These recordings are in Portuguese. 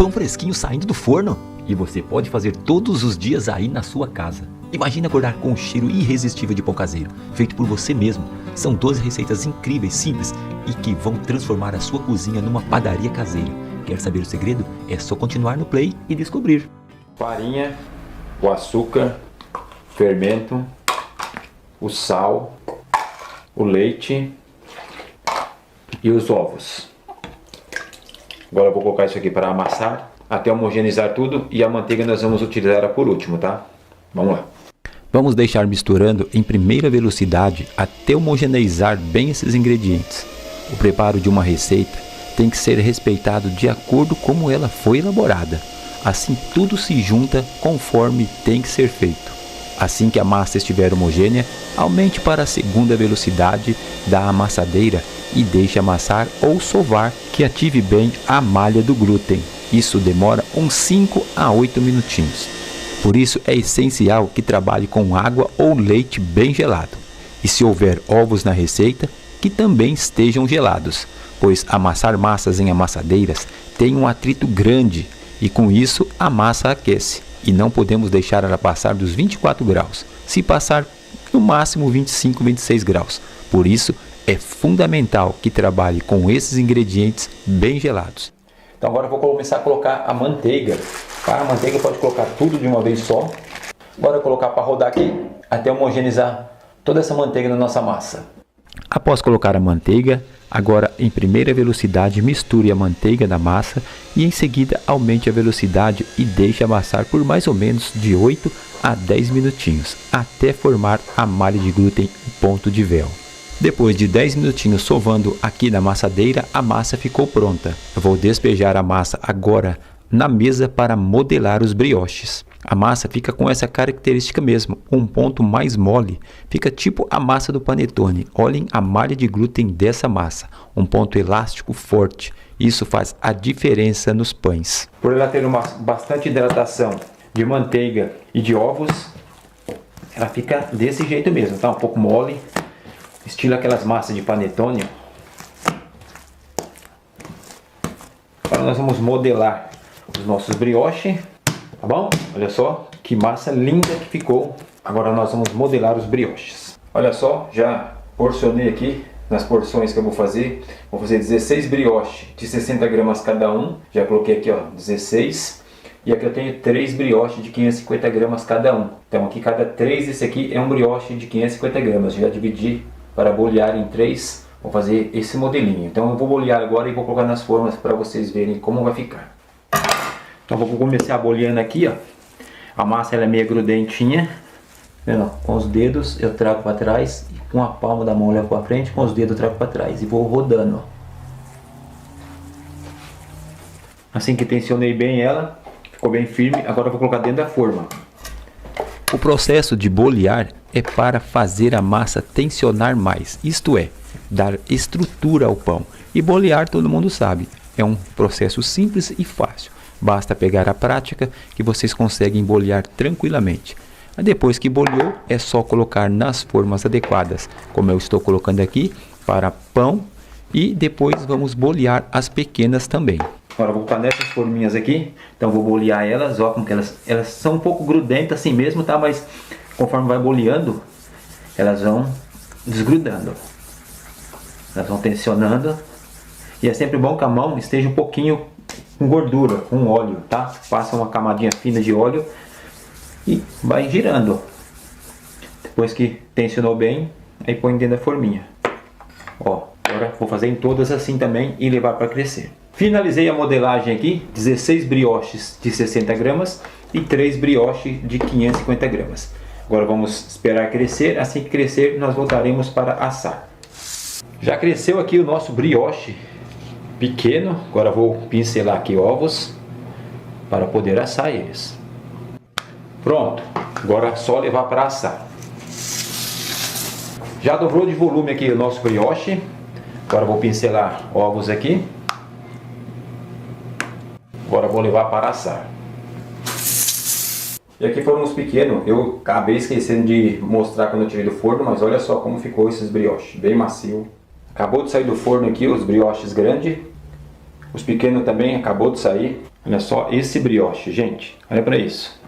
Pão fresquinho saindo do forno. E você pode fazer todos os dias aí na sua casa. Imagina acordar com um cheiro irresistível de pão caseiro, feito por você mesmo. São 12 receitas incríveis, simples e que vão transformar a sua cozinha numa padaria caseira. Quer saber o segredo? É só continuar no play e descobrir. Farinha, o açúcar, fermento, o sal, o leite e os ovos. Agora eu vou colocar isso aqui para amassar, até homogeneizar tudo, e a manteiga nós vamos utilizar ela por último, tá? Vamos lá. Vamos deixar misturando em primeira velocidade até homogeneizar bem esses ingredientes. O preparo de uma receita tem que ser respeitado de acordo com como ela foi elaborada. Assim tudo se junta conforme tem que ser feito. Assim que a massa estiver homogênea, aumente para a segunda velocidade da amassadeira e deixe amassar ou sovar, que ative bem a malha do glúten. Isso demora uns 5 a 8 minutinhos. Por isso é essencial que trabalhe com água ou leite bem gelado. E se houver ovos na receita, que também estejam gelados, pois amassar massas em amassadeiras tem um atrito grande e com isso a massa aquece. E não podemos deixar ela passar dos 24 graus, se passar no máximo 25, 26 graus. Por isso é fundamental que trabalhe com esses ingredientes bem gelados. Então agora eu vou começar a colocar a manteiga. Para a manteiga pode colocar tudo de uma vez só. Agora eu vou colocar para rodar aqui até homogeneizar toda essa manteiga na nossa massa. Após colocar a manteiga, agora em primeira velocidade misture a manteiga na massa e em seguida aumente a velocidade e deixe amassar por mais ou menos de 8 a 10 minutinhos, até formar a malha de glúten em ponto de véu. Depois de 10 minutinhos sovando aqui na amassadeira, a massa ficou pronta. Eu vou despejar a massa agora na mesa para modelar os brioches. A massa fica com essa característica mesmo, um ponto mais mole, fica tipo a massa do panetone. Olhem a malha de glúten dessa massa, um ponto elástico forte. Isso faz a diferença nos pães. Por ela ter bastante hidratação de manteiga e de ovos, ela fica desse jeito mesmo, tá? Um pouco mole, estilo aquelas massas de panetone. Agora nós vamos modelar os nossos brioches. Tá bom? Olha só que massa linda que ficou. Agora nós vamos modelar os brioches. Olha só, já porcionei aqui nas porções que eu vou fazer. Vou fazer 16 brioches de 60 gramas cada um. Já coloquei aqui, ó, 16. E aqui eu tenho 3 brioches de 550 gramas cada um. Então aqui cada 3 desse aqui é um brioche de 550 gramas. Já dividi para bolear em 3. Vou fazer esse modelinho. Então eu vou bolear agora e vou colocar nas formas para vocês verem como vai ficar. Então vou começar boleando aqui, ó. A massa ela é meio grudentinha. Vendo? Com os dedos eu trago para trás e com a palma da mão eu levo para frente, com os dedos eu trago para trás e vou rodando, ó. Assim que tensionei bem ela, ficou bem firme. Agora eu vou colocar dentro da forma. O processo de bolear é para fazer a massa tensionar mais, isto é, dar estrutura ao pão. E bolear todo mundo sabe, é um processo simples e fácil. Basta pegar a prática que vocês conseguem bolear tranquilamente. Depois que boleou, é só colocar nas formas adequadas, como eu estou colocando aqui, para pão. E depois vamos bolear as pequenas também. Agora eu vou colocar nessas forminhas aqui. Então vou bolear elas, ó, como que elas são um pouco grudentas assim mesmo, tá? Mas conforme vai boleando, elas vão desgrudando. Elas vão tensionando. E é sempre bom que a mão esteja um pouquinho com gordura, com óleo, tá? Passa uma camadinha fina de óleo e vai girando. Depois que tensionou bem, aí põe dentro da forminha. Ó, agora vou fazer em todas assim também e levar para crescer. Finalizei a modelagem aqui, 16 brioches de 60 gramas e 3 brioches de 550 gramas. Agora vamos esperar crescer, assim que crescer nós voltaremos para assar. Já cresceu aqui o nosso brioche pequeno, agora vou pincelar aqui ovos para poder assar eles. Pronto, agora é só levar para assar. Já dobrou de volume aqui o nosso brioche, agora vou pincelar ovos aqui. Agora vou levar para assar. E aqui foram os pequenos, eu acabei esquecendo de mostrar quando eu tirei do forno, mas olha só como ficou esses brioches, bem macio. Acabou de sair do forno aqui os brioches grandes. Os pequenos também acabou de sair. Olha só esse brioche, gente. Olha para isso.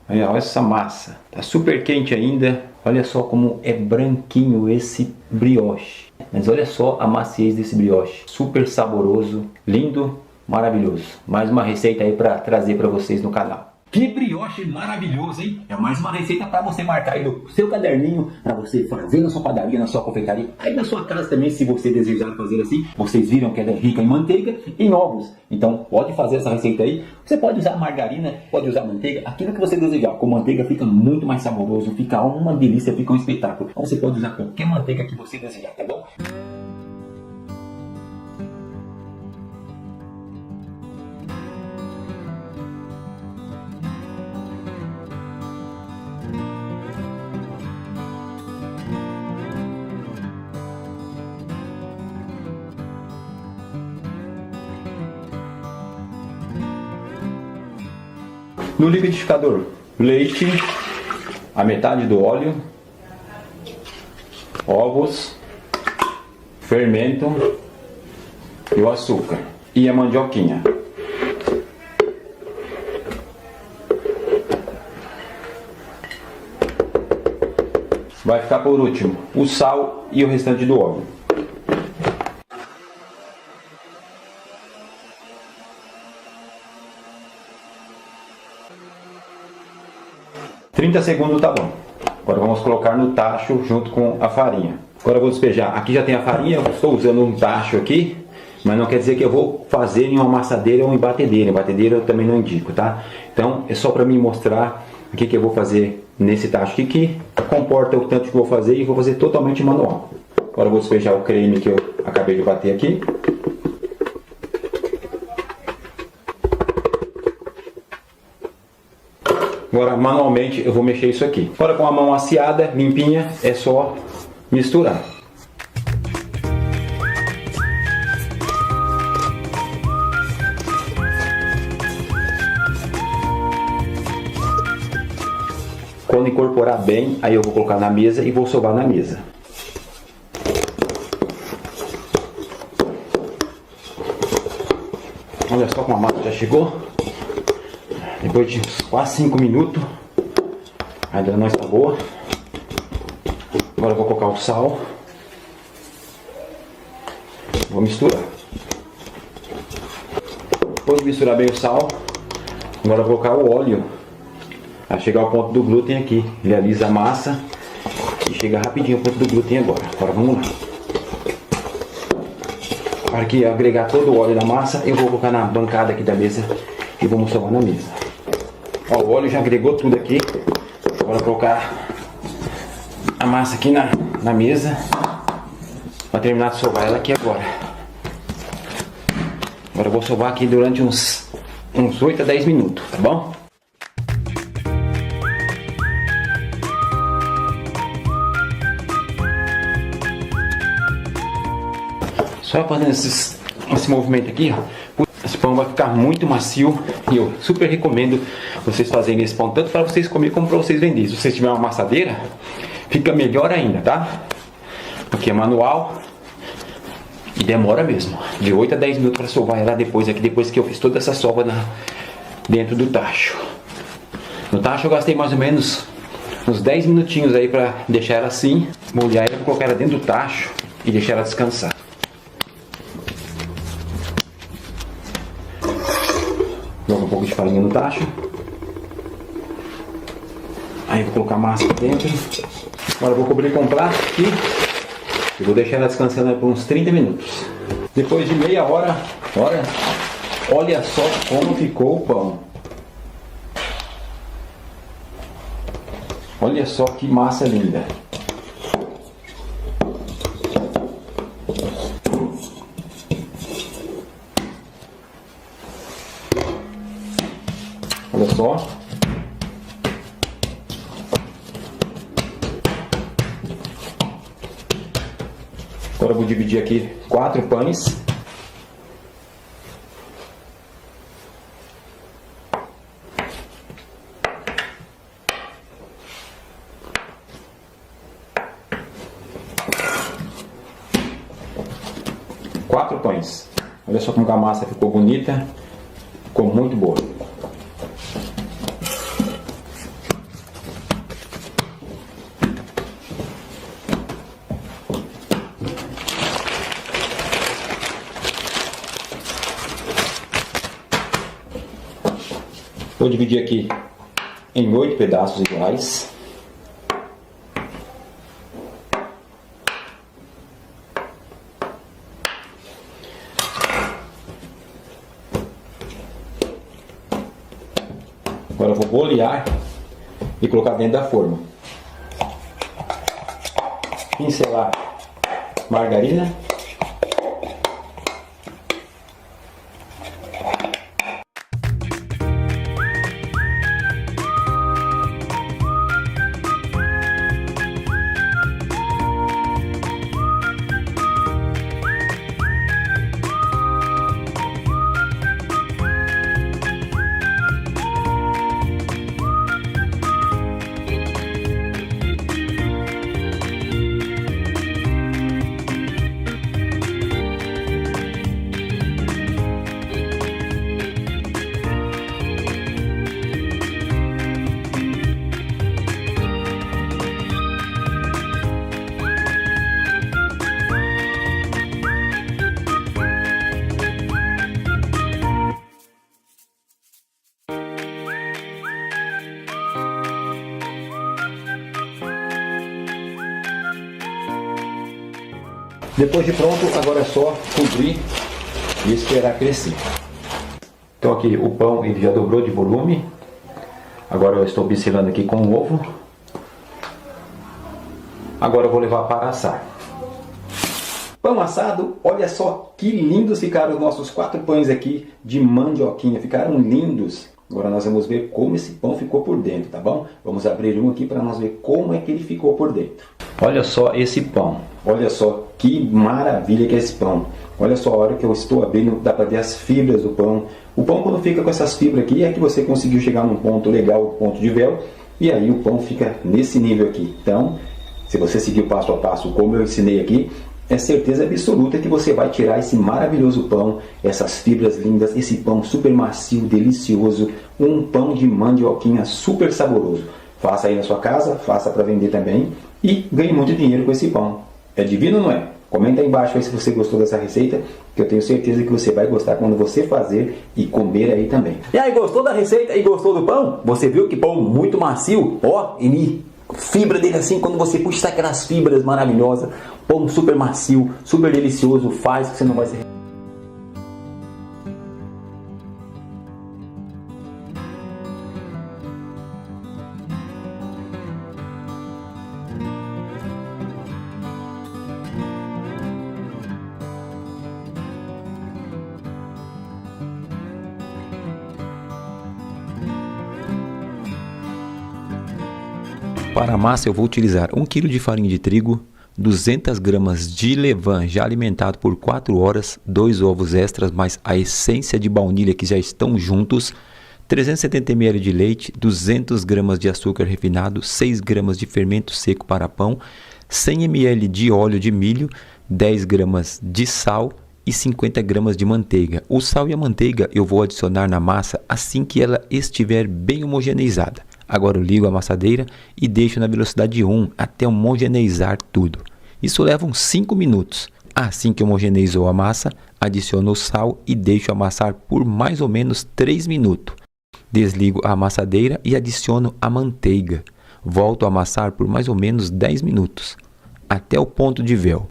Olha essa massa. Tá super quente ainda. Olha só como é branquinho esse brioche. Mas olha só a maciez desse brioche. Super saboroso, lindo, maravilhoso. Mais uma receita aí para trazer para vocês no canal. Que brioche maravilhoso, hein? É mais uma receita para você marcar aí no seu caderninho, para você fazer na sua padaria, na sua confeitaria, aí na sua casa também, se você desejar fazer assim. Vocês viram que ela é rica em manteiga e em ovos. Então pode fazer essa receita aí. Você pode usar margarina, pode usar manteiga, aquilo que você desejar. Com manteiga fica muito mais saboroso, fica uma delícia, fica um espetáculo. Então você pode usar qualquer manteiga que você desejar, tá bom? No liquidificador, leite, a metade do óleo, ovos, fermento e o açúcar e a mandioquinha. Vai ficar por último o sal e o restante do óleo. (30 segundos tá bom. Agora vamos colocar no tacho junto com a farinha. Agora eu vou despejar. Aqui já tem a farinha, eu estou usando um tacho aqui, mas não quer dizer que eu vou fazer em uma amassadeira ou em batedeira. Em batedeira eu também não indico, tá? Então é só para me mostrar o que eu vou fazer nesse tacho aqui, que comporta o tanto que eu vou fazer, e vou fazer totalmente manual. Agora eu vou despejar o creme que eu acabei de bater aqui. Agora manualmente eu vou mexer isso aqui. Agora com a mão aciada, limpinha, é só misturar. Quando incorporar bem, aí eu vou colocar na mesa e vou sovar na mesa. Olha só como a massa já chegou. Depois de quase 5 minutos, ainda não está boa. Agora eu vou colocar o sal. Vou misturar. Depois de misturar bem o sal, agora eu vou colocar o óleo. A chegar ao ponto do glúten aqui. Ele alisa a massa e chega rapidinho ao ponto do glúten agora. Agora vamos lá. Para que agregar todo o óleo na massa, eu vou colocar na bancada aqui da mesa e vamos sovar na mesa. Ó, o óleo já agregou tudo aqui. Agora vou colocar a massa aqui na mesa para terminar de sovar ela aqui agora. Agora eu vou sovar aqui durante uns 8 a 10 minutos, tá bom? Só fazendo esse movimento aqui, ó, esse pão vai ficar muito macio e eu super recomendo vocês fazerem esse pão, tanto para vocês comer como para vocês venderem. Se vocês tiverem uma amassadeira, fica melhor ainda, tá? Porque é manual e demora mesmo, de 8 a 10 minutos para sovar ela depois que eu fiz toda essa sova dentro do tacho. No tacho eu gastei mais ou menos uns 10 minutinhos aí para deixar ela assim, molhar ela, colocar ela dentro do tacho e deixar ela descansar. Joga um pouco de farinha no tacho. Aí vou colocar a massa aqui dentro. Agora eu vou cobrir com plástico aqui e vou deixar ela descansando por uns 30 minutos. Depois de meia hora, olha só como ficou o pão. Olha só que massa linda. Olha só. Agora eu vou dividir aqui 4 pães. Olha só como a massa ficou bonita. ficou muito boa. Vou dividir aqui em 8 pedaços iguais. Agora eu vou bolear e colocar dentro da forma. Pincelar margarina. Depois de pronto, agora é só cobrir e esperar crescer. Então aqui o pão ele já dobrou de volume. Agora eu estou pincelando aqui com o ovo. Agora eu vou levar para assar. Pão assado, olha só que lindos ficaram os nossos 4 pães aqui de mandioquinha. Ficaram lindos. Agora nós vamos ver como esse pão ficou por dentro, tá bom? Vamos abrir um aqui para nós ver como é que ele ficou por dentro. Olha só esse pão. Olha só que maravilha que é esse pão. Olha só a hora que eu estou abrindo, dá para ver as fibras do pão. O pão quando fica com essas fibras aqui é que você conseguiu chegar num ponto legal, ponto de véu. E aí o pão fica nesse nível aqui. Então, se você seguir o passo a passo como eu ensinei aqui, é certeza absoluta que você vai tirar esse maravilhoso pão, essas fibras lindas, esse pão super macio, delicioso, um pão de mandioquinha super saboroso. Faça aí na sua casa, faça para vender também e ganhe muito dinheiro com esse pão. É divino ou não é? Comenta aí embaixo aí se você gostou dessa receita, que eu tenho certeza que você vai gostar quando você fazer e comer aí também. E aí, gostou da receita e gostou do pão? Você viu que pão muito macio? Ó, ele... fibra dele assim, quando você puxa aquelas fibras maravilhosas, pão super macio, super delicioso, faz que você não vai se... Para a massa eu vou utilizar 1 kg de farinha de trigo, 200 gramas de levain já alimentado por 4 horas, 2 ovos extras mais a essência de baunilha que já estão juntos, 370 ml de leite, 200 gramas de açúcar refinado, 6 gramas de fermento seco para pão, 100 ml de óleo de milho, 10 gramas de sal e 50 gramas de manteiga. O sal e a manteiga eu vou adicionar na massa assim que ela estiver bem homogeneizada. Agora eu ligo a amassadeira e deixo na velocidade 1 até homogeneizar tudo. Isso leva uns 5 minutos. Assim que homogeneizou a massa, adiciono o sal e deixo amassar por mais ou menos 3 minutos. Desligo a amassadeira e adiciono a manteiga. Volto a amassar por mais ou menos 10 minutos, até o ponto de véu.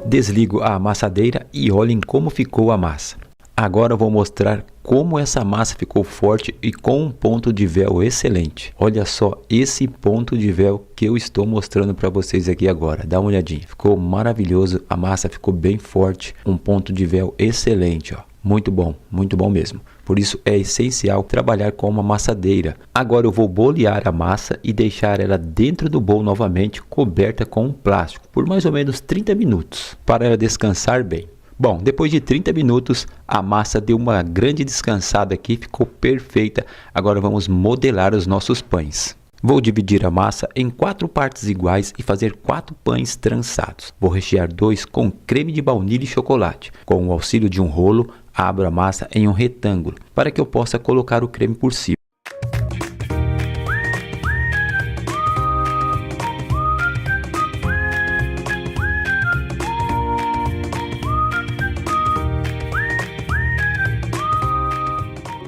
Desligo a amassadeira e olhem como ficou a massa. Agora eu vou mostrar como essa massa ficou forte e com um ponto de véu excelente. Olha só esse ponto de véu que eu estou mostrando para vocês aqui agora. Dá uma olhadinha. Ficou maravilhoso, a massa ficou bem forte, um ponto de véu excelente, ó. Muito bom mesmo. Por isso é essencial trabalhar com uma amassadeira. Agora eu vou bolear a massa e deixar ela dentro do bowl novamente, coberta com um plástico, por mais ou menos 30 minutos, para ela descansar bem. Bom, depois de 30 minutos, a massa deu uma grande descansada aqui, ficou perfeita. Agora vamos modelar os nossos pães. Vou dividir a massa em 4 partes iguais e fazer 4 pães trançados. Vou rechear 2 com creme de baunilha e chocolate. Com o auxílio de um rolo, abro a massa em um retângulo para que eu possa colocar o creme por cima.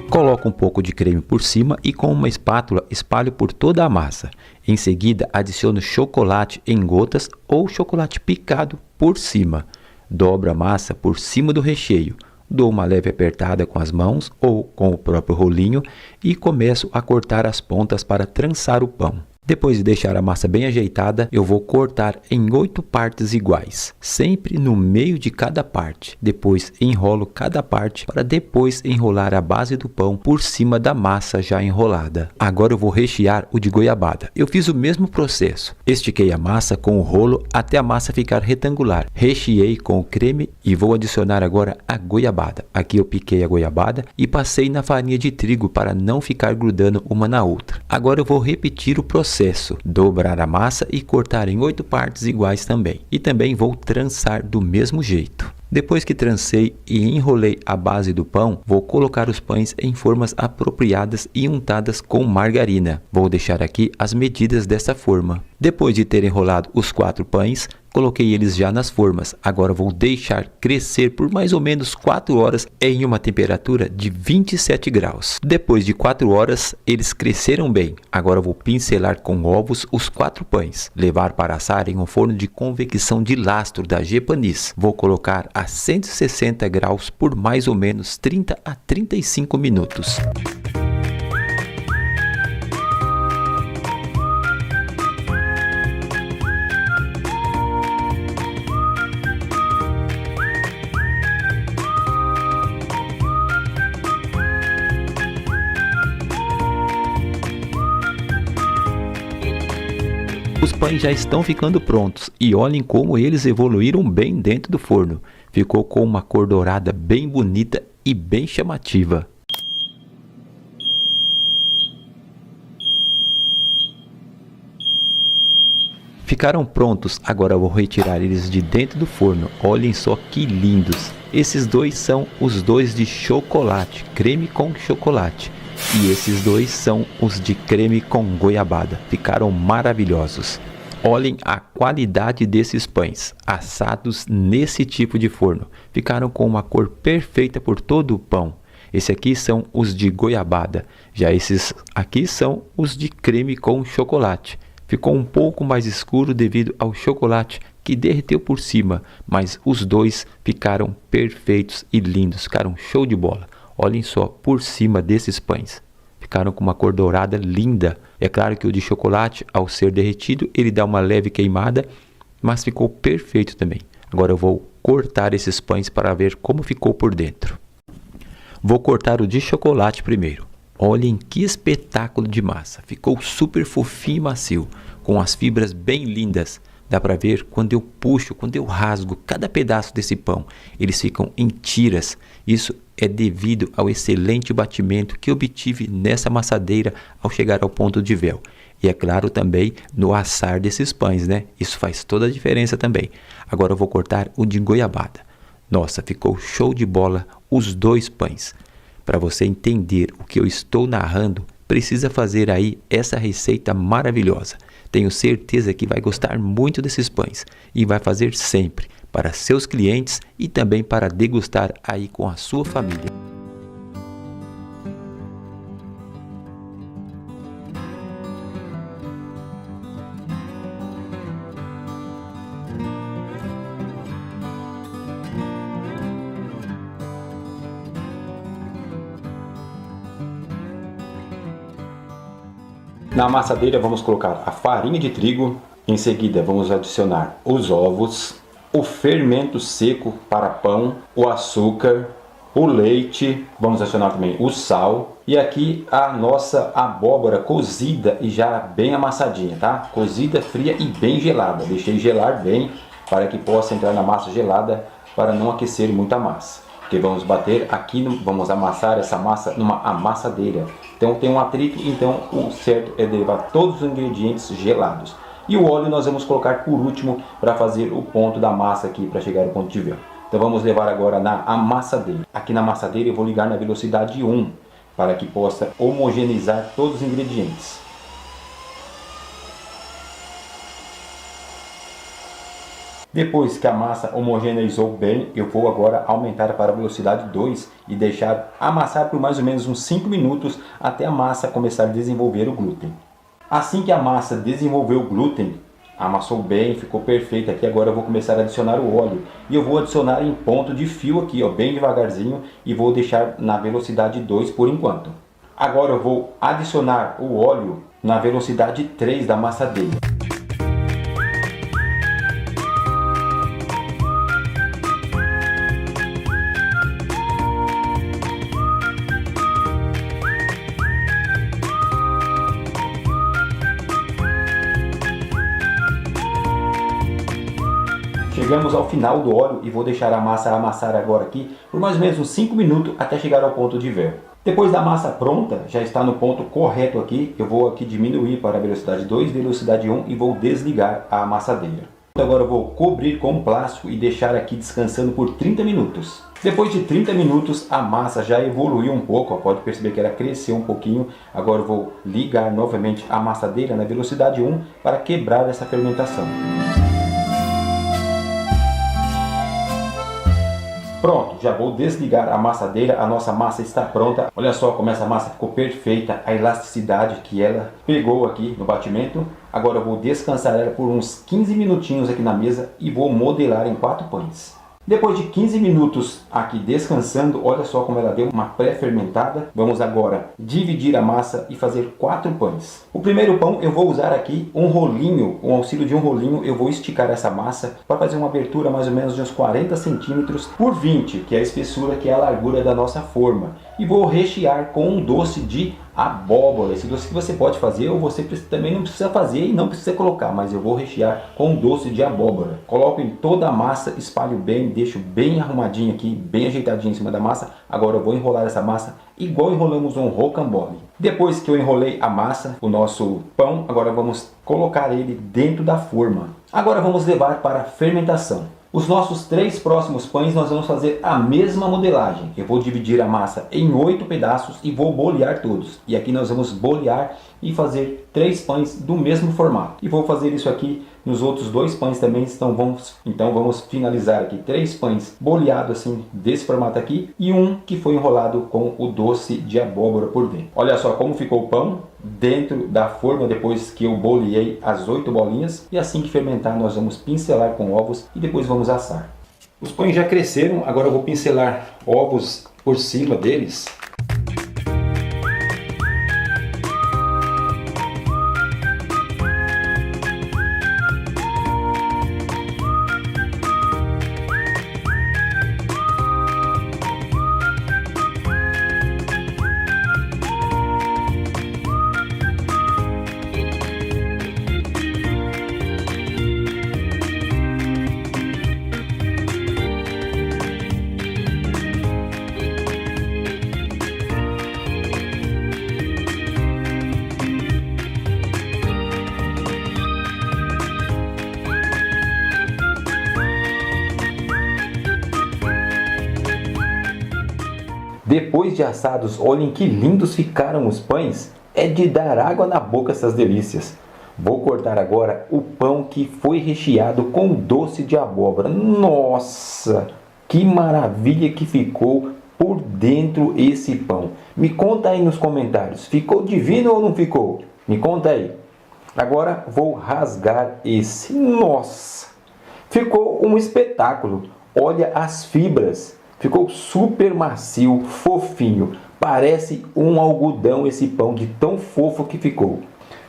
Coloco um pouco de creme por cima e com uma espátula espalho por toda a massa. Em seguida, adiciono chocolate em gotas ou chocolate picado por cima. Dobro a massa por cima do recheio. Dou uma leve apertada com as mãos ou com o próprio rolinho e começo a cortar as pontas para trançar o pão. Depois de deixar a massa bem ajeitada, eu vou cortar em 8 partes iguais, sempre no meio de cada parte. Depois enrolo cada parte para depois enrolar a base do pão por cima da massa já enrolada. Agora eu vou rechear o de goiabada. Eu fiz o mesmo processo. Estiquei a massa com o rolo até a massa ficar retangular. Recheei com o creme e vou adicionar agora a goiabada. Aqui eu piquei a goiabada e passei na farinha de trigo para não ficar grudando uma na outra. Agora eu vou repetir o processo. Dobrar a massa e cortar em 8 partes iguais também. E também vou trançar do mesmo jeito. Depois que trancei e enrolei a base do pão, vou colocar os pães em formas apropriadas e untadas com margarina. Vou deixar aqui as medidas dessa forma. Depois de ter enrolado os 4 pães, coloquei eles já nas formas. Agora vou deixar crescer por mais ou menos 4 horas em uma temperatura de 27 graus. Depois de 4 horas, eles cresceram bem. Agora vou pincelar com ovos os 4 pães. Levar para assar em um forno de convecção de lastro da Gepanis. Vou colocar a 160 graus por mais ou menos 30 a 35 minutos. Os pães já estão ficando prontos e olhem como eles evoluíram bem dentro do forno. Ficou com uma cor dourada bem bonita e bem chamativa. Ficaram prontos, agora vou retirar eles de dentro do forno. Olhem só que lindos. Esses dois são os dois de chocolate, creme com chocolate. E esses dois são os de creme com goiabada. Ficaram maravilhosos. Olhem a qualidade desses pães, assados nesse tipo de forno. Ficaram com uma cor perfeita por todo o pão. Esse aqui são os de goiabada. Já esses aqui são os de creme com chocolate. Ficou um pouco mais escuro devido ao chocolate que derreteu por cima. Mas os dois ficaram perfeitos e lindos. Ficaram show de bola. Olhem só por cima desses pães. Ficaram com uma cor dourada linda. É claro que o de chocolate, ao ser derretido, ele dá uma leve queimada, mas ficou perfeito também. Agora eu vou cortar esses pães para ver como ficou por dentro. Vou cortar o de chocolate primeiro. Olhem que espetáculo de massa. Ficou super fofinho e macio, com as fibras bem lindas. Dá para ver quando eu puxo, quando eu rasgo cada pedaço desse pão. Eles ficam em tiras. Isso é devido ao excelente batimento que obtive nessa amassadeira ao chegar ao ponto de véu. E é claro também no assar desses pães, né? Isso faz toda a diferença também. Agora eu vou cortar o de goiabada. Nossa, ficou show de bola os dois pães. Para você entender o que eu estou narrando, precisa fazer aí essa receita maravilhosa. Tenho certeza que vai gostar muito desses pães e vai fazer sempre para seus clientes e também para degustar aí com a sua família. Na amassadeira vamos colocar a farinha de trigo, em seguida vamos adicionar os ovos, o fermento seco para pão, o açúcar, o leite, vamos adicionar também o sal e aqui a nossa abóbora cozida e já bem amassadinha, tá? Cozida, fria e bem gelada. Deixei gelar bem para que possa entrar na massa gelada para não aquecer muito a massa. porque vamos bater aqui, vamos amassar essa massa numa amassadeira. Então tem um atrito, então o certo é levar todos os ingredientes gelados. E o óleo nós vamos colocar por último para fazer o ponto da massa aqui, para chegar ao ponto de véu. Então vamos levar agora na amassadeira. Aqui na amassadeira eu vou ligar na velocidade 1, para que possa homogeneizar todos os ingredientes. Depois que a massa homogeneizou bem, eu vou agora aumentar para a velocidade 2 e deixar amassar por mais ou menos uns 5 minutos até a massa começar a desenvolver o glúten. Assim que a massa desenvolveu o glúten, amassou bem, ficou perfeita aqui, agora eu vou começar a adicionar o óleo. E eu vou adicionar em ponto de fio aqui, ó, bem devagarzinho, e vou deixar na velocidade 2 por enquanto. Agora eu vou adicionar o óleo na velocidade 3 da amassadeira. Chegamos ao final do óleo e vou deixar a massa amassar agora aqui por mais ou menos uns 5 minutos até chegar ao ponto de véu. Depois da massa pronta, já está no ponto correto aqui, eu vou aqui diminuir para a velocidade 2, velocidade 1 e vou desligar a amassadeira. Agora eu vou cobrir com plástico e deixar aqui descansando por 30 minutos. Depois de 30 minutos a massa já evoluiu um pouco, ó, pode perceber que ela cresceu um pouquinho. Agora eu vou ligar novamente a amassadeira na velocidade 1 para quebrar essa fermentação. Pronto, já vou desligar a amassadeira, a nossa massa está pronta. Olha só como essa massa ficou perfeita, a elasticidade que ela pegou aqui no batimento. Agora eu vou descansar ela por uns 15 minutinhos aqui na mesa e vou modelar em 4 pães. Depois de 15 minutos aqui descansando, olha só como ela deu uma pré-fermentada. Vamos agora dividir a massa e fazer 4 pães. O primeiro pão eu vou usar aqui um rolinho, com auxílio de um rolinho, eu vou esticar essa massa para fazer uma abertura mais ou menos de uns 40 centímetros por 20, que é a espessura, que é a largura da nossa forma. E vou rechear com um doce de abóbora. Esse doce que você pode fazer ou você também não precisa fazer e não precisa colocar, mas eu vou rechear com um doce de abóbora. Coloco em toda a massa, espalho bem, deixo bem arrumadinho aqui, bem ajeitadinho em cima da massa. Agora eu vou enrolar essa massa igual enrolamos um rocambole. Depois que eu enrolei a massa, o nosso pão, agora vamos colocar ele dentro da forma. Agora vamos levar para a fermentação. Os nossos 3 próximos pães nós vamos fazer a mesma modelagem. Eu vou dividir a massa em 8 pedaços e vou bolear todos. E aqui nós vamos bolear e fazer 3 pães do mesmo formato. E vou fazer isso aqui nos outros 2 pães também. Então vamos finalizar aqui 3 pães boleados assim, desse formato aqui. E um que foi enrolado com o doce de abóbora por dentro. Olha só como ficou o pão dentro da forma depois que eu boleei as 8 bolinhas. E assim que fermentar nós vamos pincelar com ovos e depois vamos assar. Os pães já cresceram, agora eu vou pincelar ovos por cima deles. Depois de assados, olhem que lindos ficaram os pães. É de dar água na boca essas delícias. Vou cortar agora o pão que foi recheado com doce de abóbora. Nossa, que maravilha que ficou por dentro esse pão. Me conta aí nos comentários, ficou divino ou não ficou? Me conta aí. Agora vou rasgar esse. Nossa, ficou um espetáculo. Olha as fibras. Ficou super macio, fofinho. Parece um algodão esse pão de tão fofo que ficou.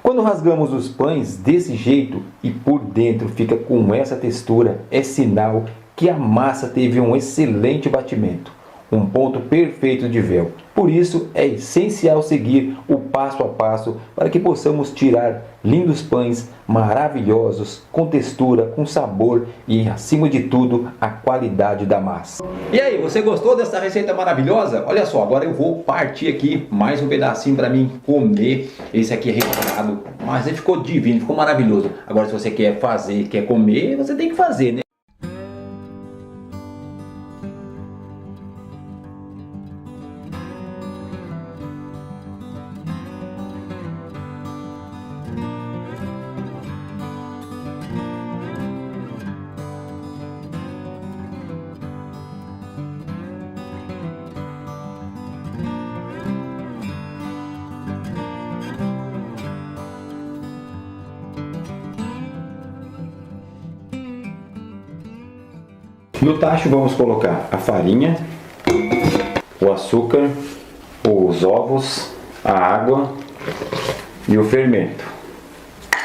Quando rasgamos os pães desse jeito e por dentro fica com essa textura, é sinal que a massa teve um excelente batimento. um ponto perfeito de véu. Por isso é essencial seguir o passo a passo para que possamos tirar lindos pães maravilhosos, com textura, com sabor e, acima de tudo, a qualidade da massa. E aí, você gostou dessa receita maravilhosa? Olha só, agora eu vou partir aqui mais um pedacinho para mim comer. Esse aqui é recheado, mas ele ficou divino, ficou maravilhoso. Agora, se você quer fazer, quer comer, você tem que fazer, né? No tacho vamos colocar a farinha, o açúcar, os ovos, a água e o fermento.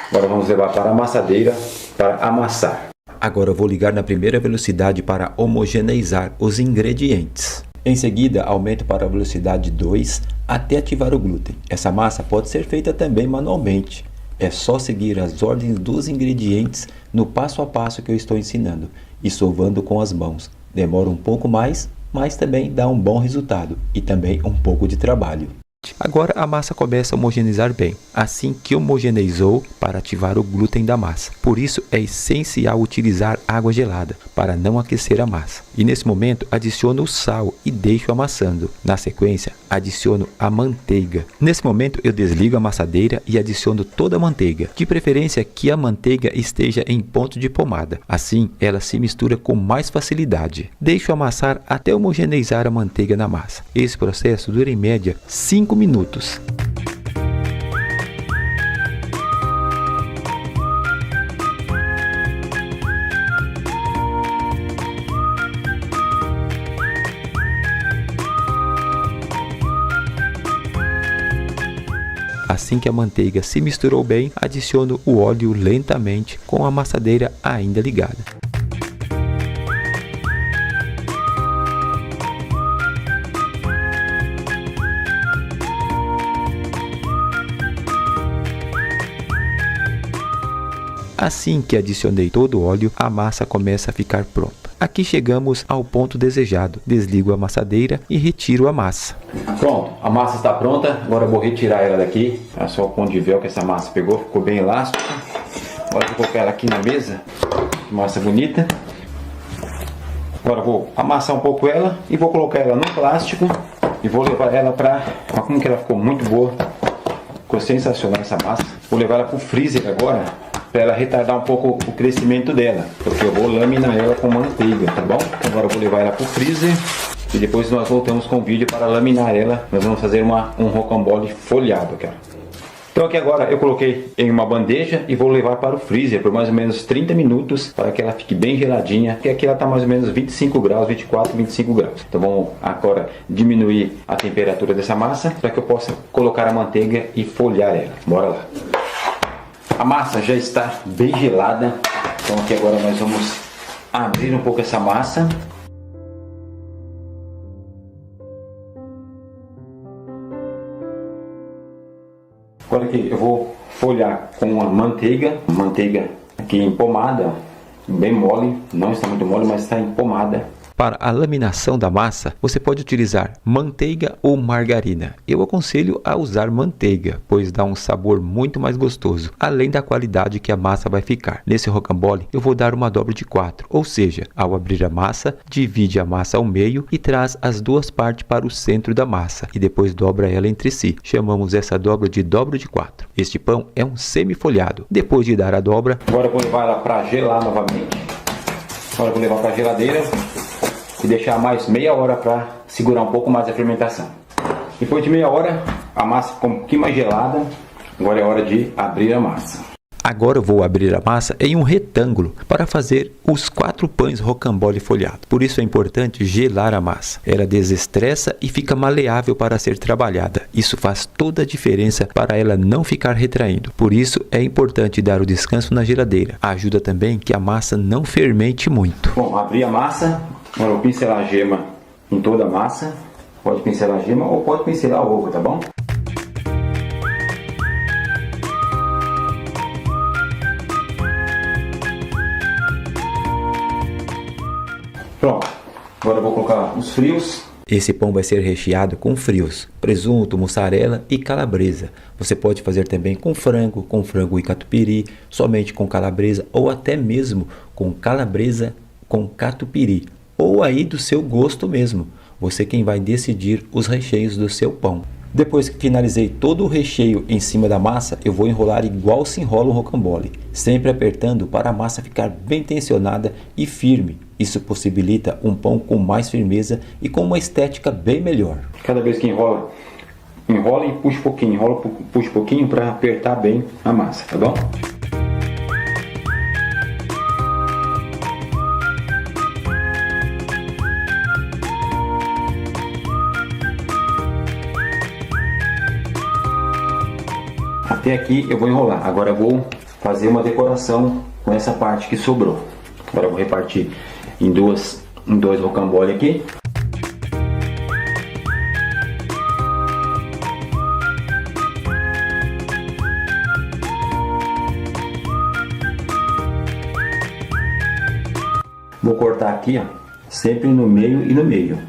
Agora vamos levar para a amassadeira para amassar. Agora eu vou ligar na primeira velocidade para homogeneizar os ingredientes. Em seguida, aumento para a velocidade 2 até ativar o glúten. Essa massa pode ser feita também manualmente. É só seguir as ordens dos ingredientes no passo a passo que eu estou ensinando e sovando com as mãos. Demora um pouco mais, mas também dá um bom resultado e também um pouco de trabalho. Agora a massa começa a homogeneizar bem, assim que homogeneizou para ativar o glúten da massa. Por isso é essencial utilizar água gelada para não aquecer a massa. E nesse momento adiciono o sal e deixo amassando. Na sequência adiciono a manteiga. Nesse momento eu desligo a amassadeira e adiciono toda a manteiga. De preferência que a manteiga esteja em ponto de pomada. Assim ela se mistura com mais facilidade. Deixo amassar até homogeneizar a manteiga na massa. Esse processo dura em média 5 minutos. Assim que a manteiga se misturou bem, adiciono o óleo lentamente com a amassadeira ainda ligada. Assim que adicionei todo o óleo, a massa começa a ficar pronta. Aqui chegamos ao ponto desejado. Desligo a amassadeira e retiro a massa. Pronto, a massa está pronta. Agora eu vou retirar ela daqui. Olha só o ponto de véu que essa massa pegou, ficou bem elástico. Agora eu vou colocar ela aqui na mesa. Que massa bonita. Agora eu vou amassar um pouco ela e vou colocar ela no plástico e vou levar ela para... Olha como que ela ficou muito boa. Ficou sensacional essa massa. Vou levar ela para o freezer agora, para ela retardar um pouco o crescimento dela, porque eu vou laminar ela com manteiga, tá bom? Agora eu vou levar ela para o freezer e depois nós voltamos com o vídeo para laminar ela. Nós vamos fazer um rocambole folhado, cara. Então aqui agora eu coloquei em uma bandeja e vou levar para o freezer por mais ou menos 30 minutos para que ela fique bem geladinha, porque aqui ela está mais ou menos 25 graus, 24, 25 graus. Então vamos agora diminuir a temperatura dessa massa para que eu possa colocar a manteiga e folhar ela. Bora lá. A massa já está bem gelada, então aqui agora nós vamos abrir um pouco essa massa. Agora aqui eu vou folhar com a manteiga aqui em pomada, bem mole, não está muito mole, mas está em pomada. Para a laminação da massa, você pode utilizar manteiga ou margarina. Eu aconselho a usar manteiga, pois dá um sabor muito mais gostoso, além da qualidade que a massa vai ficar. Nesse rocambole, eu vou dar uma dobra de 4, ou seja, ao abrir a massa, divide a massa ao meio e traz as duas partes para o centro da massa, e depois dobra ela entre si. Chamamos essa dobra de 4. Este pão é um semi-folhado. Depois de dar a dobra... Agora eu vou levar ela para gelar novamente. Agora eu vou levar para a geladeira e deixar mais meia hora para segurar um pouco mais a fermentação. Depois de meia hora, a massa ficou um pouquinho mais gelada. Agora é hora de abrir a massa. Agora eu vou abrir a massa em um retângulo para fazer os 4 pães rocambole folhado. Por isso é importante gelar a massa. Ela desestressa e fica maleável para ser trabalhada. Isso faz toda a diferença para ela não ficar retraindo. Por isso é importante dar o descanso na geladeira. Ajuda também que a massa não fermente muito. Bom, abri a massa. Agora eu vou pincelar a gema em toda a massa. Pode pincelar a gema ou pode pincelar o ovo, tá bom? Pronto, agora eu vou colocar os frios. Esse pão vai ser recheado com frios, presunto, mussarela e calabresa. Você pode fazer também com frango e catupiry, somente com calabresa ou até mesmo com calabresa com catupiry, ou aí do seu gosto mesmo. Você quem vai decidir os recheios do seu pão. Depois que finalizei todo o recheio em cima da massa, eu vou enrolar igual se enrola um rocambole, sempre apertando para a massa ficar bem tensionada e firme. Isso possibilita um pão com mais firmeza e com uma estética bem melhor. Cada vez que enrola e puxa um pouquinho, enrola e puxa um pouquinho para apertar bem a massa, tá bom? Até aqui eu vou enrolar. Agora eu vou fazer uma decoração com essa parte que sobrou. Agora eu vou repartir em dois rocambole aqui. Vou cortar aqui, ó, sempre no meio e no meio.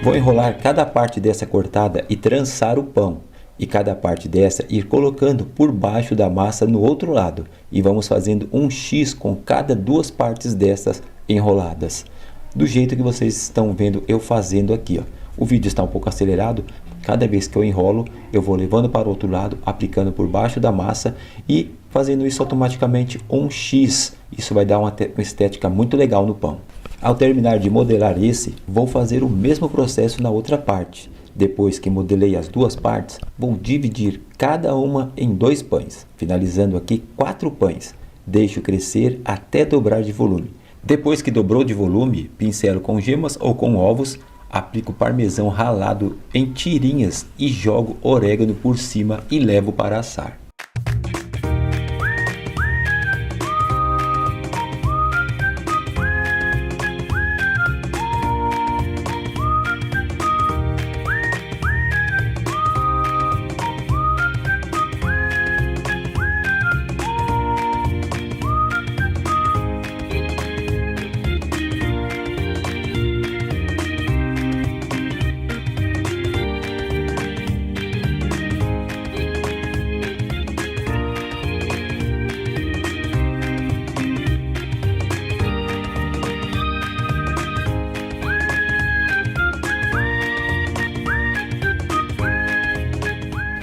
Vou enrolar cada parte dessa cortada e trançar o pão. E cada parte dessa ir colocando por baixo da massa no outro lado. E vamos fazendo um X com cada duas partes dessas enroladas. Do jeito que vocês estão vendo eu fazendo aqui, ó. O vídeo está um pouco acelerado. Cada vez que eu enrolo, eu vou levando para o outro lado, aplicando por baixo da massa e fazendo isso automaticamente um X. Isso vai dar uma estética muito legal no pão. Ao terminar de modelar esse, vou fazer o mesmo processo na outra parte. Depois que modelei as duas partes, vou dividir cada uma em 2 pães, finalizando aqui 4 pães. Deixo crescer até dobrar de volume. Depois que dobrou de volume, pincelo com gemas ou com ovos, aplico parmesão ralado em tirinhas e jogo orégano por cima e levo para assar.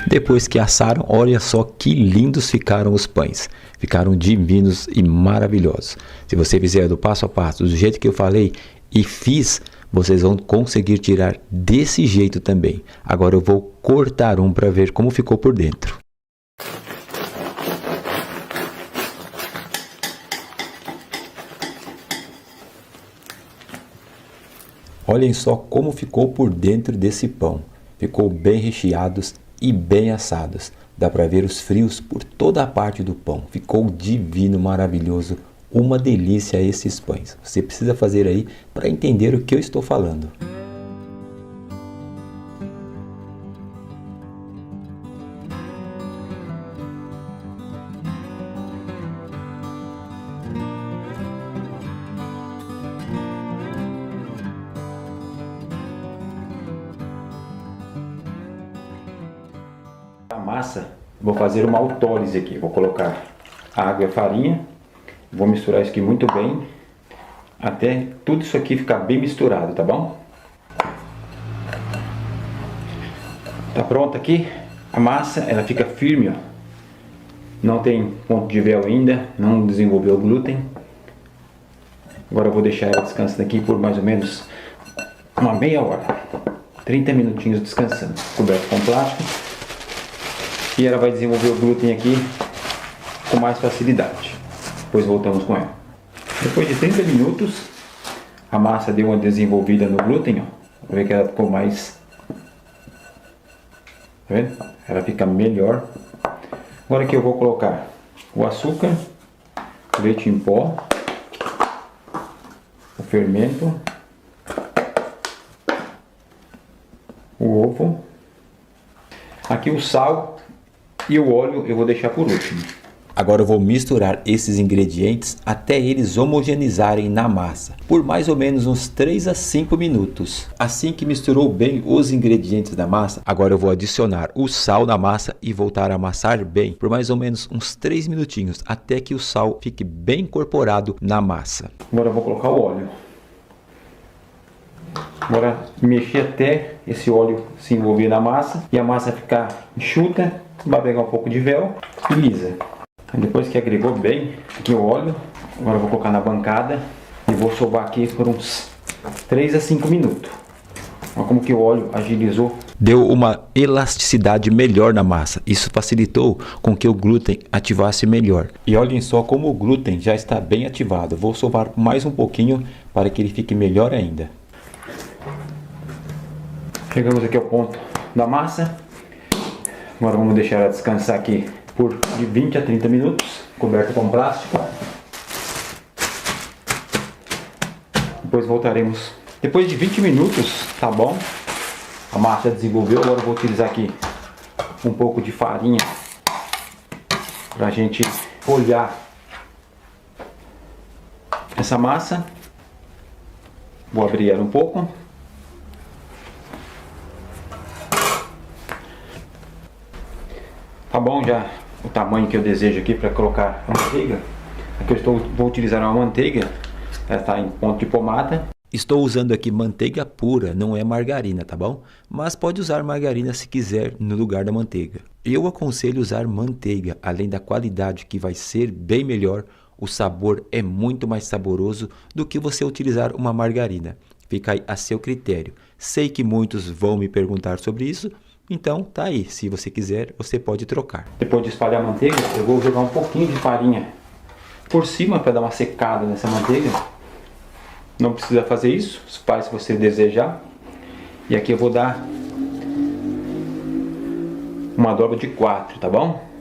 Depois que assaram, olha só que lindos ficaram os pães. Ficaram divinos e maravilhosos. Se você fizer do passo a passo, do jeito que eu falei e fiz, vocês vão conseguir tirar desse jeito também. Agora eu vou cortar um para ver como ficou por dentro. Olhem só como ficou por dentro desse pão. Ficou bem recheados e bem assados. Dá para ver os frios por toda a parte do pão. Ficou divino, maravilhoso. Uma delícia esses pães. Você precisa fazer aí para entender o que eu estou falando. A massa, vou fazer uma autólise aqui. Vou colocar água e farinha. Vou misturar isso aqui muito bem, até tudo isso aqui ficar bem misturado, tá bom? Tá pronto aqui a massa, ela fica firme, ó. Não tem ponto de véu ainda, não desenvolveu o glúten. Agora eu vou deixar ela descansando aqui por mais ou menos uma meia hora, 30 minutinhos descansando, coberto com plástico. E ela vai desenvolver o glúten aqui com mais facilidade. Depois voltamos com ela. Depois de 30 minutos, a massa deu uma desenvolvida no glúten, ó. Vou ver que ela ficou mais Tá vendo? Ela fica melhor. Agora aqui eu vou colocar o açúcar, leite em pó, o fermento, o ovo, aqui o sal e o óleo eu vou deixar por último. Agora eu vou misturar esses ingredientes até eles homogeneizarem na massa, por mais ou menos uns 3 a 5 minutos. Assim que misturou bem os ingredientes da massa, agora eu vou adicionar o sal na massa e voltar a amassar bem por mais ou menos uns 3 minutinhos, até que o sal fique bem incorporado na massa. Agora eu vou colocar o óleo. Agora mexer até esse óleo se envolver na massa e a massa ficar enxuta, vai pegar um pouco de véu e lisa. Depois que agregou bem aqui o óleo, agora eu vou colocar na bancada e vou sovar aqui por uns 3 a 5 minutos. Olha como que o óleo agilizou. Deu uma elasticidade melhor na massa. Isso facilitou com que o glúten ativasse melhor. E olhem só como o glúten já está bem ativado. Vou sovar mais um pouquinho para que ele fique melhor ainda. Chegamos aqui ao ponto da massa. Agora vamos deixar ela descansar aqui por de 20 a 30 minutos, coberta com plástico. Depois voltaremos. Depois de 20 minutos, tá bom? A massa desenvolveu. Agora eu vou utilizar aqui um pouco de farinha para a gente folhar essa massa. Vou abrir ela um pouco. Tá bom já o tamanho que eu desejo aqui para colocar a manteiga. Aqui eu vou utilizar uma manteiga, ela está em ponto de pomada. Estou usando aqui manteiga pura, não é margarina, tá bom? Mas pode usar margarina se quiser no lugar da manteiga. Eu aconselho usar manteiga, além da qualidade que vai ser bem melhor, o sabor é muito mais saboroso do que você utilizar uma margarina. Fica aí a seu critério. Sei que muitos vão me perguntar sobre isso, então tá aí, se você quiser, você pode trocar. Depois de espalhar a manteiga, eu vou jogar um pouquinho de farinha por cima para dar uma secada nessa manteiga. Não precisa fazer isso, faz se você desejar. E aqui eu vou dar uma dobra de 4, tá bom?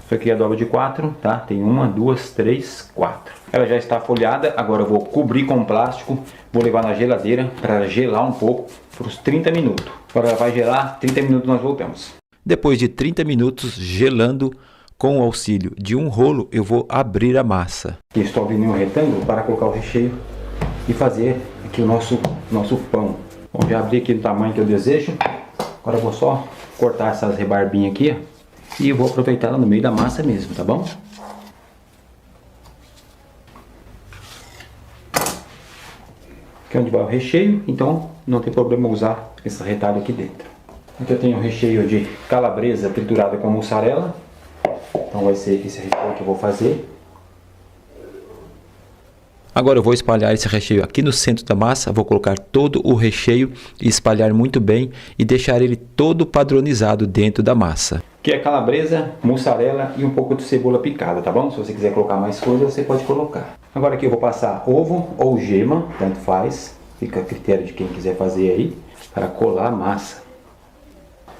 Isso aqui é a dobra de 4, tá? Tem 1, 2, 3, 4. Ela já está folhada, agora eu vou cobrir com plástico, vou levar na geladeira para gelar um pouco, por uns 30 minutos. Agora ela vai gelar, 30 minutos nós voltamos. Depois de 30 minutos gelando, com o auxílio de um rolo, eu vou abrir a massa. Aqui estou abrindo um retângulo para colocar o recheio e fazer aqui o nosso pão. Bom, já abri aqui do tamanho que eu desejo. Agora eu vou só cortar essas rebarbinhas aqui, ó. E eu vou aproveitar ela no meio da massa mesmo, tá bom? Aqui é onde vai o recheio, então não tem problema usar esse retalho aqui dentro. Aqui eu tenho o recheio de calabresa triturada com mussarela. Então vai ser esse recheio que eu vou fazer. Agora eu vou espalhar esse recheio aqui no centro da massa, vou colocar todo o recheio e espalhar muito bem e deixar ele todo padronizado dentro da massa. Que é calabresa, mussarela e um pouco de cebola picada, tá bom? Se você quiser colocar mais coisa, você pode colocar. Agora aqui eu vou passar ovo ou gema, tanto faz, fica a critério de quem quiser fazer aí, para colar a massa.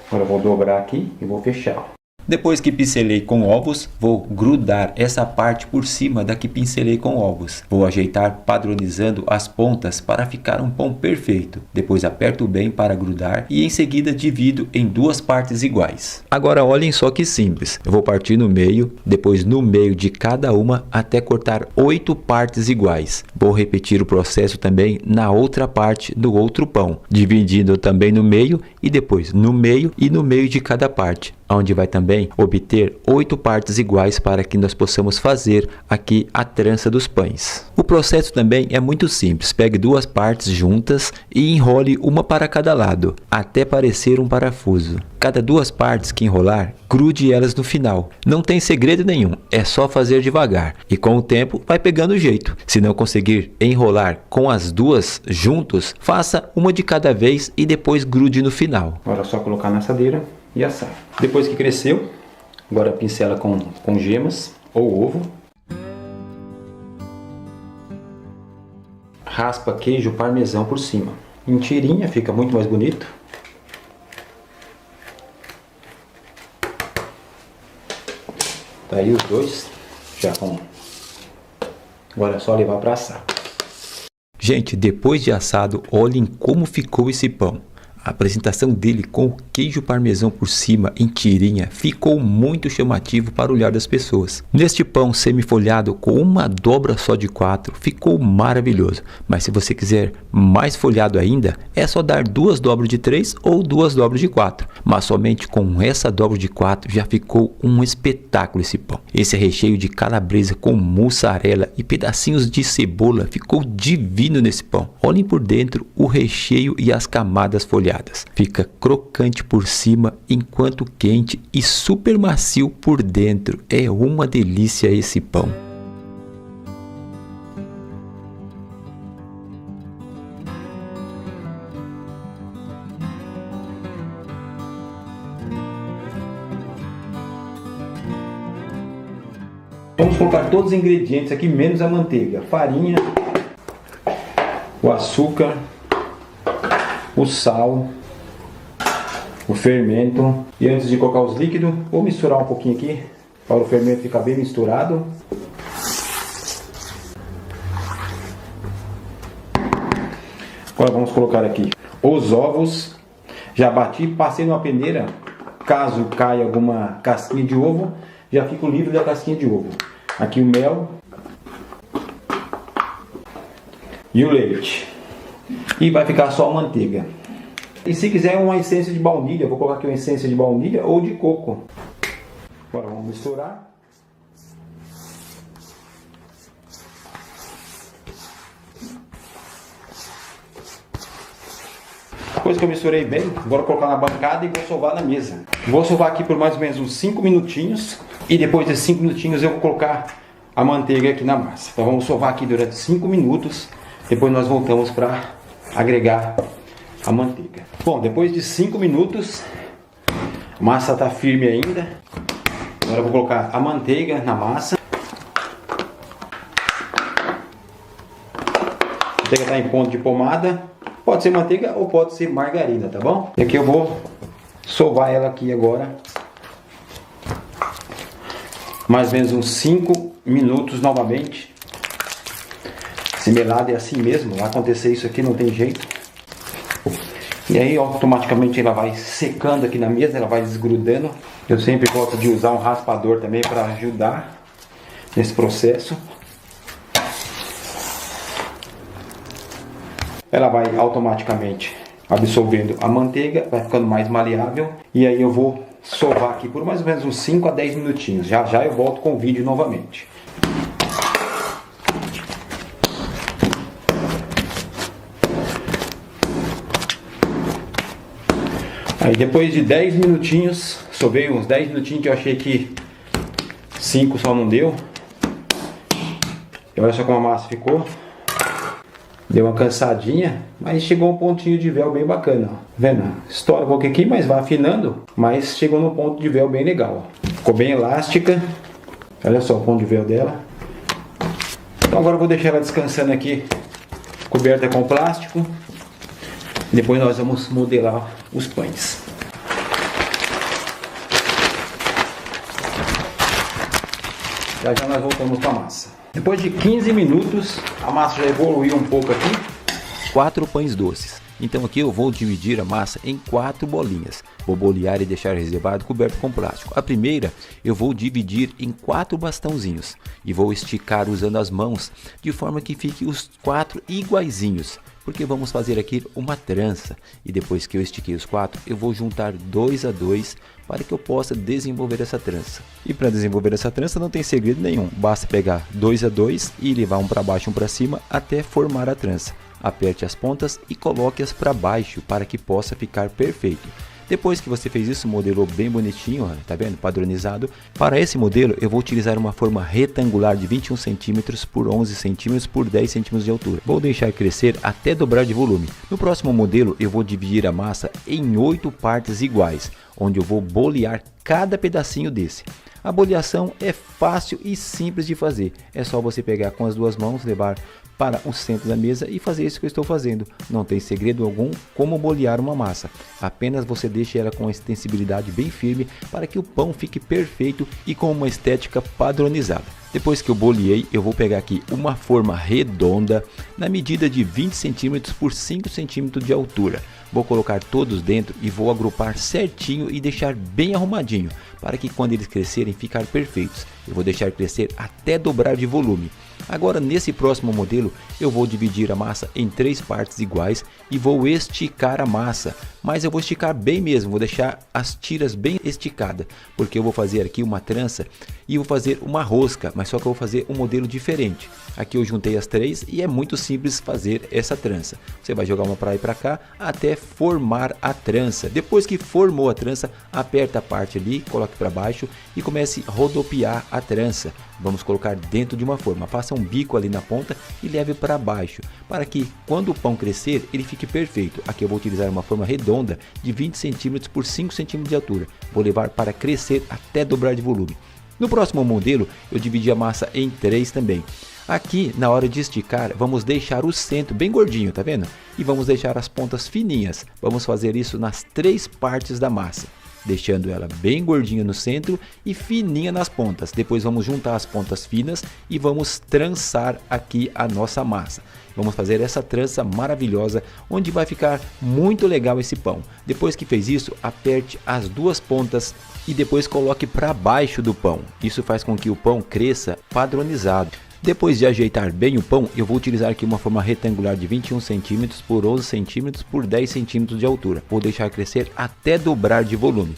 Agora eu vou dobrar aqui e vou fechar. Depois que pincelei com ovos, vou grudar essa parte por cima da que pincelei com ovos. Vou ajeitar padronizando as pontas para ficar um pão perfeito. Depois aperto bem para grudar e em seguida divido em 2 partes iguais. Agora olhem só que simples. Eu vou partir no meio, depois no meio de cada uma até cortar 8 partes iguais. Vou repetir o processo também na outra parte do outro pão, dividindo também no meio e depois no meio e no meio de cada parte, onde vai também obter 8 partes iguais para que nós possamos fazer aqui a trança dos pães. O processo também é muito simples. Pegue 2 partes juntas e enrole uma para cada lado, até parecer um parafuso. Cada 2 partes que enrolar, grude elas no final. Não tem segredo nenhum, é só fazer devagar e com o tempo vai pegando o jeito. Se não conseguir enrolar com as 2 juntos, faça uma de cada vez e depois grude no final. Agora é só colocar na assadeira e assar. Depois que cresceu, agora pincela com gemas ou ovo. Raspa queijo parmesão por cima. Em tirinha fica muito mais bonito. Tá aí os dois. Já com... Agora é só levar para assar. Gente, depois de assado, olhem como ficou esse pão. A apresentação dele com o queijo parmesão por cima em tirinha ficou muito chamativo para o olhar das pessoas. Neste pão semi-folhado com uma dobra só de 4 ficou maravilhoso, mas se você quiser mais folhado ainda, é só dar 2 dobras de 3 ou 2 dobras de 4, mas somente com essa dobra de 4 já ficou um espetáculo esse pão. Esse recheio de calabresa com mussarela e pedacinhos de cebola ficou divino nesse pão. Olhem por dentro o recheio e as camadas folhadas. Fica crocante por cima enquanto quente e super macio por dentro. É uma delícia esse pão. Vamos colocar todos os ingredientes aqui, menos a manteiga. Farinha, o açúcar, o sal, o fermento. E antes de colocar os líquidos, vou misturar um pouquinho aqui para o fermento ficar bem misturado. Agora vamos colocar aqui os ovos. Já bati, passei numa peneira. Caso caia alguma casquinha de ovo, já fico livre da casquinha de ovo. Aqui o mel e o leite. E vai ficar só a manteiga. E se quiser uma essência de baunilha, vou colocar aqui uma essência de baunilha ou de coco. Agora vamos misturar. Depois que eu misturei bem, agora vou colocar na bancada e vou sovar na mesa. Vou sovar aqui por mais ou menos uns 5 minutinhos. E depois desses 5 minutinhos eu vou colocar a manteiga aqui na massa. Então vamos sovar aqui durante 5 minutos. Depois nós voltamos para agregar a manteiga. Bom, depois de 5 minutos, a massa está firme ainda. Agora eu vou colocar a manteiga na massa. A manteiga está em ponto de pomada. Pode ser manteiga ou pode ser margarina, tá bom? E aqui eu vou sovar ela aqui agora. Mais ou menos uns 5 minutos novamente. Esse melado é assim mesmo, vai acontecer isso aqui, não tem jeito. E aí automaticamente ela vai secando aqui na mesa, ela vai desgrudando. Eu sempre gosto de usar um raspador também para ajudar nesse processo. Ela vai automaticamente absorvendo a manteiga, vai ficando mais maleável. E aí eu vou sovar aqui por mais ou menos uns 5 a 10 minutinhos. Já já eu volto com o vídeo novamente. Aí depois de 10 minutinhos, sovei uns 10 minutinhos que eu achei que 5 só não deu. E olha só como a massa ficou. Deu uma cansadinha, mas chegou um pontinho de véu bem bacana, ó. Vendo? Estoura um pouquinho aqui, mas vai afinando. Mas chegou num ponto de véu bem legal, ó. Ficou bem elástica. Olha só o ponto de véu dela. Então agora eu vou deixar ela descansando aqui, coberta com plástico. Depois nós vamos modelar os pães. Já já nós voltamos com a massa. Depois de 15 minutos, a massa já evoluiu um pouco aqui. 4 pães doces. Então aqui eu vou dividir a massa em 4 bolinhas. Vou bolear e deixar reservado coberto com plástico. A primeira eu vou dividir em 4 bastãozinhos. E vou esticar usando as mãos, de forma que fiquem os 4 iguaizinhos. Porque vamos fazer aqui uma trança. E depois que eu estiquei os 4, eu vou juntar 2 a 2 para que eu possa desenvolver essa trança. E para desenvolver essa trança não tem segredo nenhum. Basta pegar 2 a 2 e levar um para baixo e um para cima até formar a trança. Aperte as pontas e coloque-as para baixo para que possa ficar perfeito. Depois que você fez isso, modelou bem bonitinho, ó, tá vendo? Padronizado. Para esse modelo eu vou utilizar uma forma retangular de 21 cm por 11 cm por 10 cm de altura. Vou deixar crescer até dobrar de volume. No próximo modelo eu vou dividir a massa em 8 partes iguais, onde eu vou bolear cada pedacinho desse. A boleação é fácil e simples de fazer. É só você pegar com as duas mãos, levar para o centro da mesa e fazer isso que eu estou fazendo. Não tem segredo algum como bolear uma massa. Apenas você deixa ela com a extensibilidade bem firme para que o pão fique perfeito e com uma estética padronizada. Depois que eu boleei, eu vou pegar aqui uma forma redonda na medida de 20 cm por 5 cm de altura. Vou colocar todos dentro e vou agrupar certinho e deixar bem arrumadinho, para que quando eles crescerem ficar perfeitos. Eu vou deixar crescer até dobrar de volume. Agora nesse próximo modelo eu vou dividir a massa em 3 partes iguais e vou esticar a massa, mas eu vou esticar bem mesmo, vou deixar as tiras bem esticadas, porque eu vou fazer aqui uma trança e vou fazer uma rosca, mas só que eu vou fazer um modelo diferente. Aqui eu juntei as 3 e é muito simples fazer essa trança. Você vai jogar uma para lá e para cá até formar a trança. Depois que formou a trança, aperta a parte ali, coloque para baixo e comece a rodopiar a trança. Vamos colocar dentro de uma forma, faça um bico ali na ponta e leve para baixo, para que quando o pão crescer ele fique perfeito. Aqui eu vou utilizar uma forma redonda de 20 cm por 5 cm de altura. Vou levar para crescer até dobrar de volume. No próximo modelo eu dividi a massa em 3 também. Aqui na hora de esticar vamos deixar o centro bem gordinho, tá vendo? E vamos deixar as pontas fininhas. Vamos fazer isso nas 3 partes da massa, deixando ela bem gordinha no centro e fininha nas pontas. Depois vamos juntar as pontas finas e vamos trançar aqui a nossa massa. Vamos fazer essa trança maravilhosa, onde vai ficar muito legal esse pão. Depois que fez isso, aperte as 2 pontas e depois coloque para baixo do pão. Isso faz com que o pão cresça padronizado. Depois de ajeitar bem o pão, eu vou utilizar aqui uma forma retangular de 21 cm por 11 cm por 10 cm de altura. Vou deixar crescer até dobrar de volume.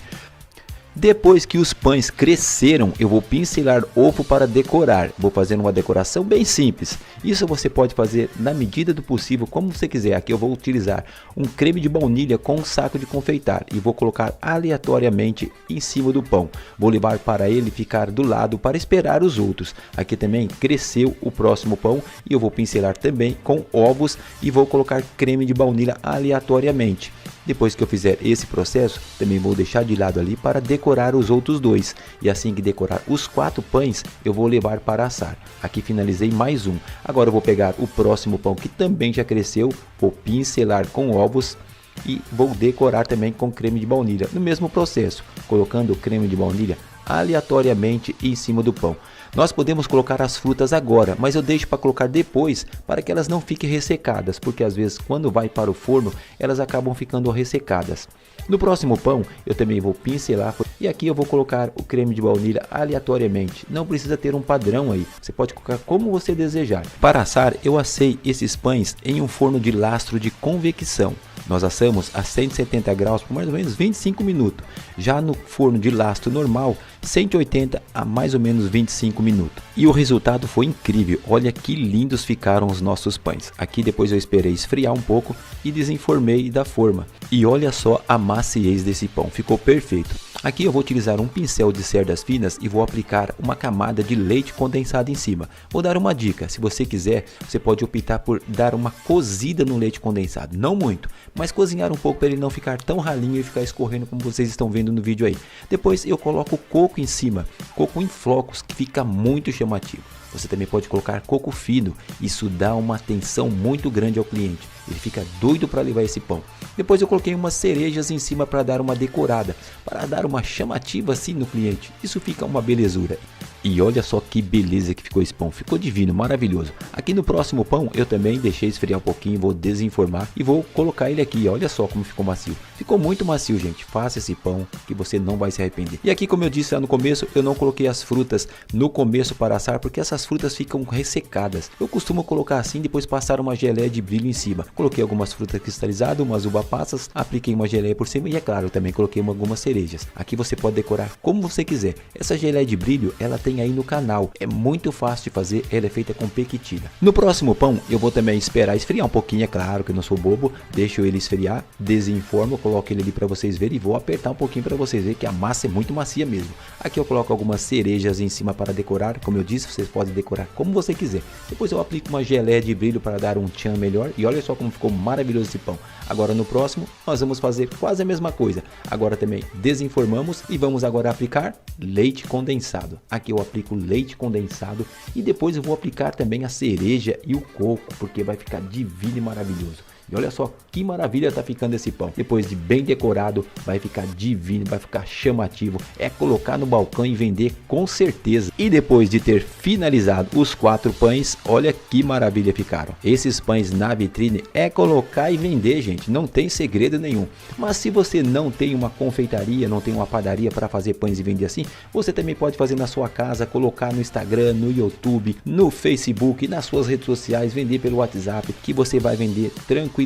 Depois que os pães cresceram, eu vou pincelar ovo para decorar. Vou fazer uma decoração bem simples. Isso você pode fazer na medida do possível, como você quiser. Aqui eu vou utilizar um creme de baunilha com um saco de confeitar e vou colocar aleatoriamente em cima do pão. Vou levar para ele ficar do lado para esperar os outros. Aqui também cresceu o próximo pão e eu vou pincelar também com ovos e vou colocar creme de baunilha aleatoriamente. Depois que eu fizer esse processo, também vou deixar de lado ali para decorar os outros 2. E assim que decorar os 4 pães, eu vou levar para assar. Aqui finalizei mais um. Agora eu vou pegar o próximo pão que também já cresceu, vou pincelar com ovos e vou decorar também com creme de baunilha. No mesmo processo, colocando o creme de baunilha aleatoriamente em cima do pão. Nós podemos colocar as frutas agora, mas eu deixo para colocar depois para que elas não fiquem ressecadas, porque às vezes quando vai para o forno elas acabam ficando ressecadas. No próximo pão eu também vou pincelar e aqui eu vou colocar o creme de baunilha aleatoriamente. Não precisa ter um padrão aí, você pode colocar como você desejar. Para assar eu assei esses pães em um forno de lastro de convecção. Nós assamos a 170 graus por mais ou menos 25 minutos. Já no forno de lastro normal, 180 a mais ou menos 25 minutos. E o resultado foi incrível. Olha que lindos ficaram os nossos pães. Aqui depois eu esperei esfriar um pouco e desenformei da forma. E olha só a maciez desse pão, ficou perfeito. Aqui eu vou utilizar um pincel de cerdas finas e vou aplicar uma camada de leite condensado em cima. Vou dar uma dica, se você quiser, você pode optar por dar uma cozida no leite condensado. Não muito, mas cozinhar um pouco para ele não ficar tão ralinho e ficar escorrendo como vocês estão vendo no vídeo aí. Depois eu coloco coco em cima, coco em flocos, que fica muito chamativo. Você também pode colocar coco fino, isso dá uma atenção muito grande ao cliente. Ele fica doido para levar esse pão. Depois eu coloquei umas cerejas em cima para dar uma decorada, para dar uma chamativa assim no cliente. Isso fica uma belezura. E olha só que beleza que ficou esse pão, ficou divino, maravilhoso. Aqui no próximo pão eu também deixei esfriar um pouquinho, vou desenformar e vou colocar ele aqui. Olha só como ficou macio. Ficou muito macio, gente. Faça esse pão que você não vai se arrepender. E aqui, como eu disse lá no começo, eu não coloquei as frutas no começo para assar porque essas frutas ficam ressecadas. Eu costumo colocar assim, depois passar uma geleia de brilho em cima. Coloquei algumas frutas cristalizadas, umas uva passas, apliquei uma geleia por cima e é claro, também coloquei algumas cerejas. Aqui você pode decorar como você quiser. Essa geleia de brilho, ela tem aí no canal. É muito fácil de fazer, ela é feita com pequitina. No próximo pão eu vou também esperar esfriar um pouquinho, é claro que eu não sou bobo, deixo ele esfriar, desenformo, coloco ele ali para vocês verem e vou apertar um pouquinho para vocês verem que a massa é muito macia mesmo. Aqui eu coloco algumas cerejas em cima para decorar, como eu disse, vocês podem decorar como você quiser. Depois eu aplico uma geleia de brilho para dar um tchan melhor e olha só como ficou maravilhoso esse pão. Agora no próximo nós vamos fazer quase a mesma coisa. Agora também desenformamos e vamos agora aplicar leite condensado. Aqui eu aplico leite condensado e depois eu vou aplicar também a cereja e o coco, porque vai ficar divino e maravilhoso. E olha só que maravilha tá ficando esse pão. Depois de bem decorado, vai ficar divino, vai ficar chamativo. É colocar no balcão e vender com certeza. E depois de ter finalizado os 4 pães, olha que maravilha ficaram. Esses pães na vitrine é colocar e vender, gente. Não tem segredo nenhum. Mas se você não tem uma confeitaria, não tem uma padaria para fazer pães e vender assim, você também pode fazer na sua casa, colocar no Instagram, no YouTube, no Facebook, nas suas redes sociais, vender pelo WhatsApp, que você vai vender tranquilamente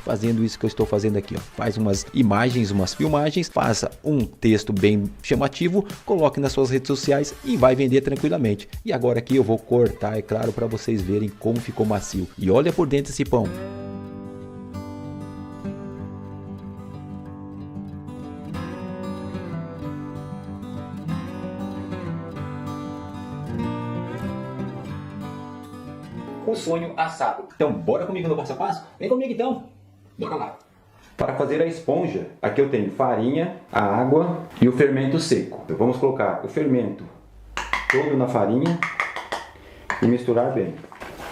fazendo isso que eu estou fazendo aqui, ó. Faz umas imagens, umas filmagens, faça um texto bem chamativo, coloque nas suas redes sociais e vai vender tranquilamente. E agora aqui eu vou cortar, é claro, para vocês verem como ficou macio. E olha por dentro esse pão. O sonho assado. Então, bora comigo no passo a passo? Vem comigo então. Bora lá. Para fazer a esponja, aqui eu tenho farinha, a água e o fermento seco. Então, vamos colocar o fermento todo na farinha e misturar bem.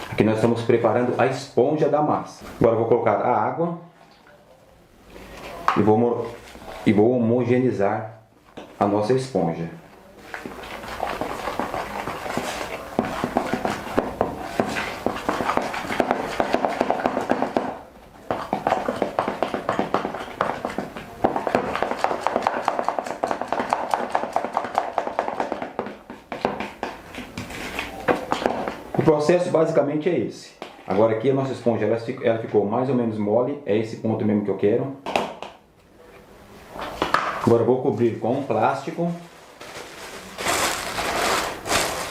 Aqui nós estamos preparando a esponja da massa. Agora eu vou colocar a água e vou homogeneizar a nossa esponja. O processo basicamente é esse. Agora aqui a nossa esponja ela ficou mais ou menos mole, é esse ponto mesmo que eu quero. Agora eu vou cobrir com um plástico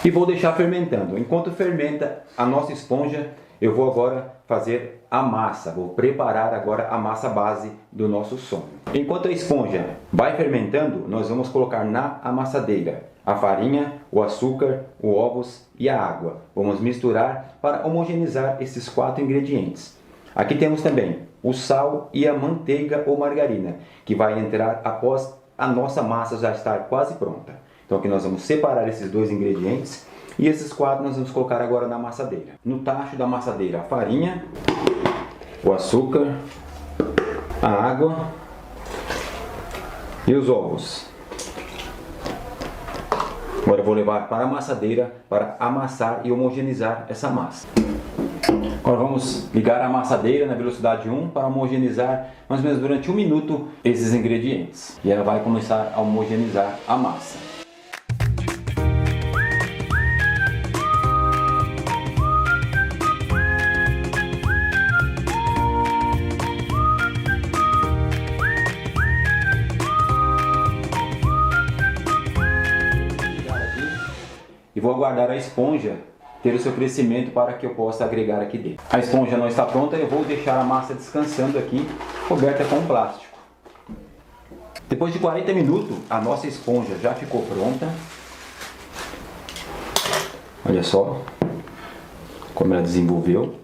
e vou deixar fermentando. Enquanto fermenta a nossa esponja, eu vou agora fazer a massa, vou preparar agora a massa base do nosso sonho. Enquanto a esponja vai fermentando, nós vamos colocar na amassadeira a farinha, o açúcar, os ovos e a água. Vamos misturar para homogeneizar esses 4 ingredientes. Aqui temos também o sal e a manteiga ou margarina, que vai entrar após a nossa massa já estar quase pronta. Então aqui nós vamos separar esses 2 ingredientes e esses 4 nós vamos colocar agora na amassadeira. No tacho da amassadeira, a farinha, o açúcar, a água e os ovos. Agora eu vou levar para a amassadeira para amassar e homogeneizar essa massa. Agora vamos ligar a amassadeira na velocidade 1 para homogeneizar mais ou menos durante 1 minuto esses ingredientes. E ela vai começar a homogeneizar a massa. E vou aguardar a esponja ter o seu crescimento para que eu possa agregar aqui dentro. A esponja não está pronta, eu vou deixar a massa descansando aqui, coberta com plástico. Depois de 40 minutos, a nossa esponja já ficou pronta. Olha só como ela desenvolveu.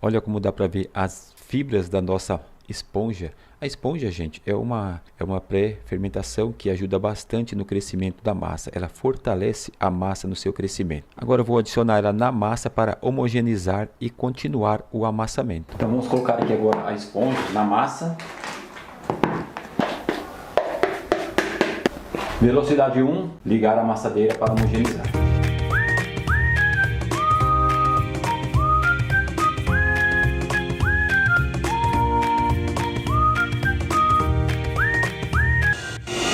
Olha como dá para ver as fibras da nossa esponja. A esponja, gente, é uma pré-fermentação que ajuda bastante no crescimento da massa. Ela fortalece a massa no seu crescimento. Agora eu vou adicionar ela na massa para homogeneizar e continuar o amassamento. Então vamos colocar aqui agora a esponja na massa. Velocidade 1, ligar a amassadeira para homogeneizar.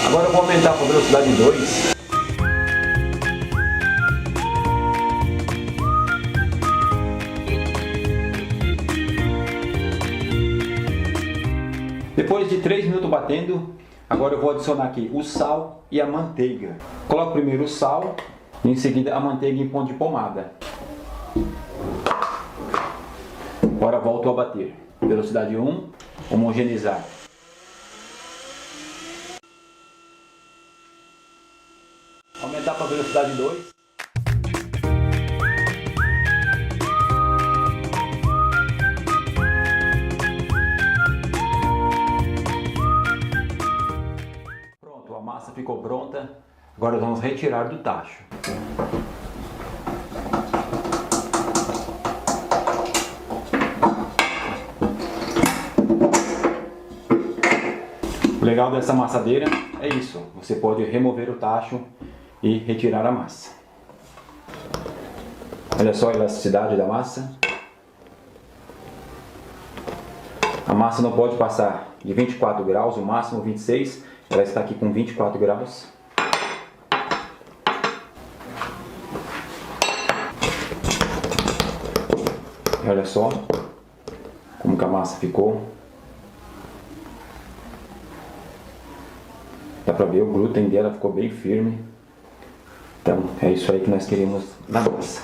Agora eu vou aumentar para a velocidade 2. Depois de 3 minutos batendo, agora eu vou adicionar aqui o sal e a manteiga. Coloco primeiro o sal E em seguida a manteiga em ponto de pomada. Agora volto a bater. Velocidade 1, homogeneizar. Aumentar para a velocidade 2. Pronto, a massa ficou pronta. Agora vamos retirar do tacho. O legal dessa massadeira é isso, você pode remover o tacho e retirar a massa. Olha só a elasticidade da massa. A massa não pode passar de 24 graus, o máximo 26, ela está aqui com 24 graus. E olha só como que a massa ficou. Dá pra ver o glúten dela ficou bem firme. Então é isso aí que nós queremos da massa.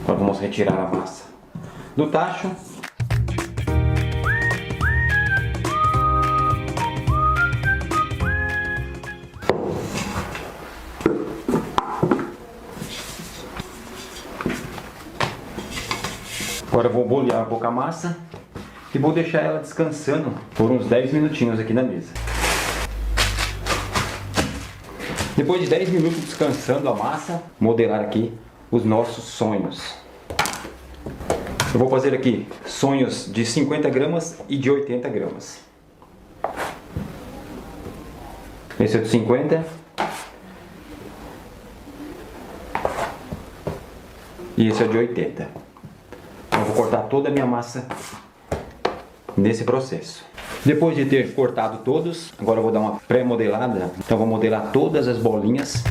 Agora vamos retirar a massa do tacho. Agora eu vou bolear um pouco a massa e vou deixar ela descansando por uns 10 minutinhos aqui na mesa. Depois de 10 minutos descansando a massa, modelar aqui os nossos sonhos. Eu vou fazer aqui sonhos de 50 gramas e de 80 gramas. Esse é de 50. E esse é de 80. Então eu vou cortar toda a minha massa nesse processo. Depois de ter cortado todos, agora eu vou dar uma pré-modelada. Então eu vou modelar todas as bolinhas.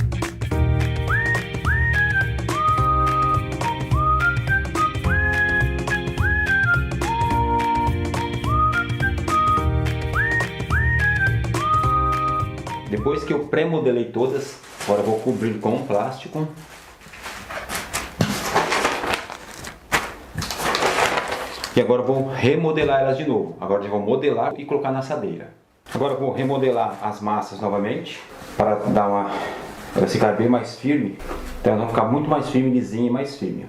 Depois que eu pré-modelei todas, agora eu vou cobrir com um plástico. E agora eu vou remodelar elas de novo. Agora eu vou modelar e colocar na assadeira. Agora eu vou remodelar as massas novamente para dar para ficar bem mais firme. Então elas vão ficar muito mais firme, lisinha e mais firme.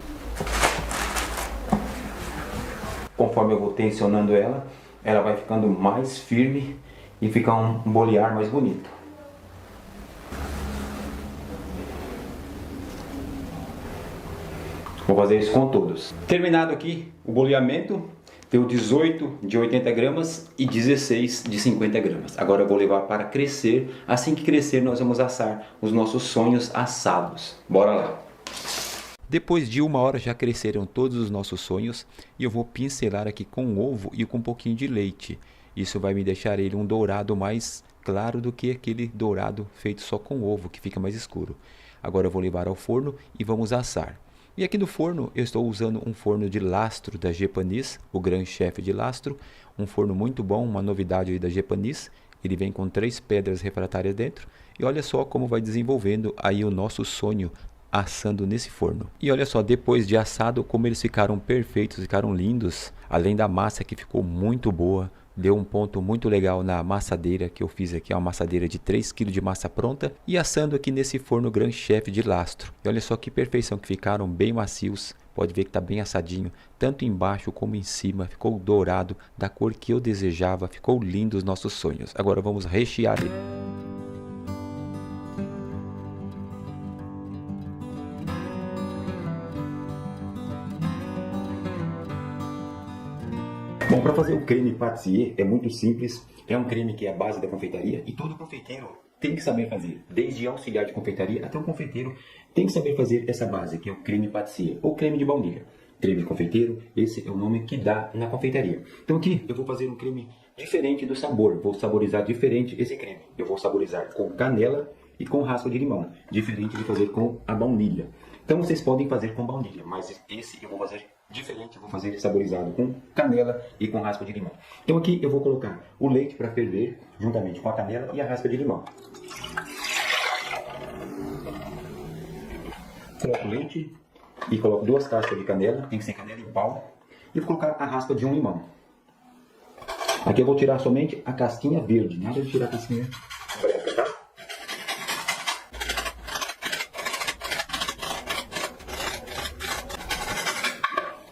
Conforme eu vou tensionando ela, ela vai ficando mais firme e fica um bolear mais bonito. Vou fazer isso com todos. Terminado aqui o boleamento, deu 18 de 80 gramas e 16 de 50 gramas. Agora eu vou levar para crescer. Assim que crescer, nós vamos assar os nossos sonhos assados. Bora lá! Depois de 1 hora já cresceram todos os nossos sonhos e eu vou pincelar aqui com ovo e com um pouquinho de leite. Isso vai me deixar ele um dourado mais claro do que aquele dourado feito só com ovo, que fica mais escuro. Agora eu vou levar ao forno e vamos assar. E aqui no forno eu estou usando um forno de lastro da Gepanis, o Gran Chef de lastro. Um forno muito bom, uma novidade aí da Gepanis. Ele vem com 3 pedras refratárias dentro. E olha só como vai desenvolvendo aí o nosso sonho assando nesse forno. E olha só, depois de assado, como eles ficaram perfeitos, ficaram lindos. Além da massa que ficou muito boa. Deu um ponto muito legal na massadeira que eu fiz aqui, uma massadeira de 3 kg de massa pronta e assando aqui nesse forno Gran Chef de lastro. E olha só que perfeição que ficaram, bem macios, pode ver que está bem assadinho, tanto embaixo como em cima, ficou dourado, da cor que eu desejava, ficou lindo os nossos sonhos. Agora vamos rechear ele. Bom, para fazer o creme pâtissier é muito simples. É um creme que é a base da confeitaria e todo confeiteiro tem que saber fazer. Desde auxiliar de confeitaria até o confeiteiro tem que saber fazer essa base, que é o creme pâtissier ou creme de baunilha. Creme de confeiteiro, esse é o nome que dá na confeitaria. Então aqui eu vou fazer um creme diferente do sabor. Vou saborizar diferente esse creme. Eu vou saborizar com canela e com raspa de limão, diferente de fazer com a baunilha. Então vocês podem fazer com baunilha, mas esse eu vou fazer diferente, eu vou fazer saborizado com canela e com raspa de limão. Então aqui eu vou colocar o leite para ferver, juntamente com a canela e a raspa de limão. Coloco leite e coloco 2 cascas de canela, tem que ser canela em pau. E vou colocar a raspa de um limão. Aqui eu vou tirar somente a casquinha verde, nada de tirar a casquinha branca, tá?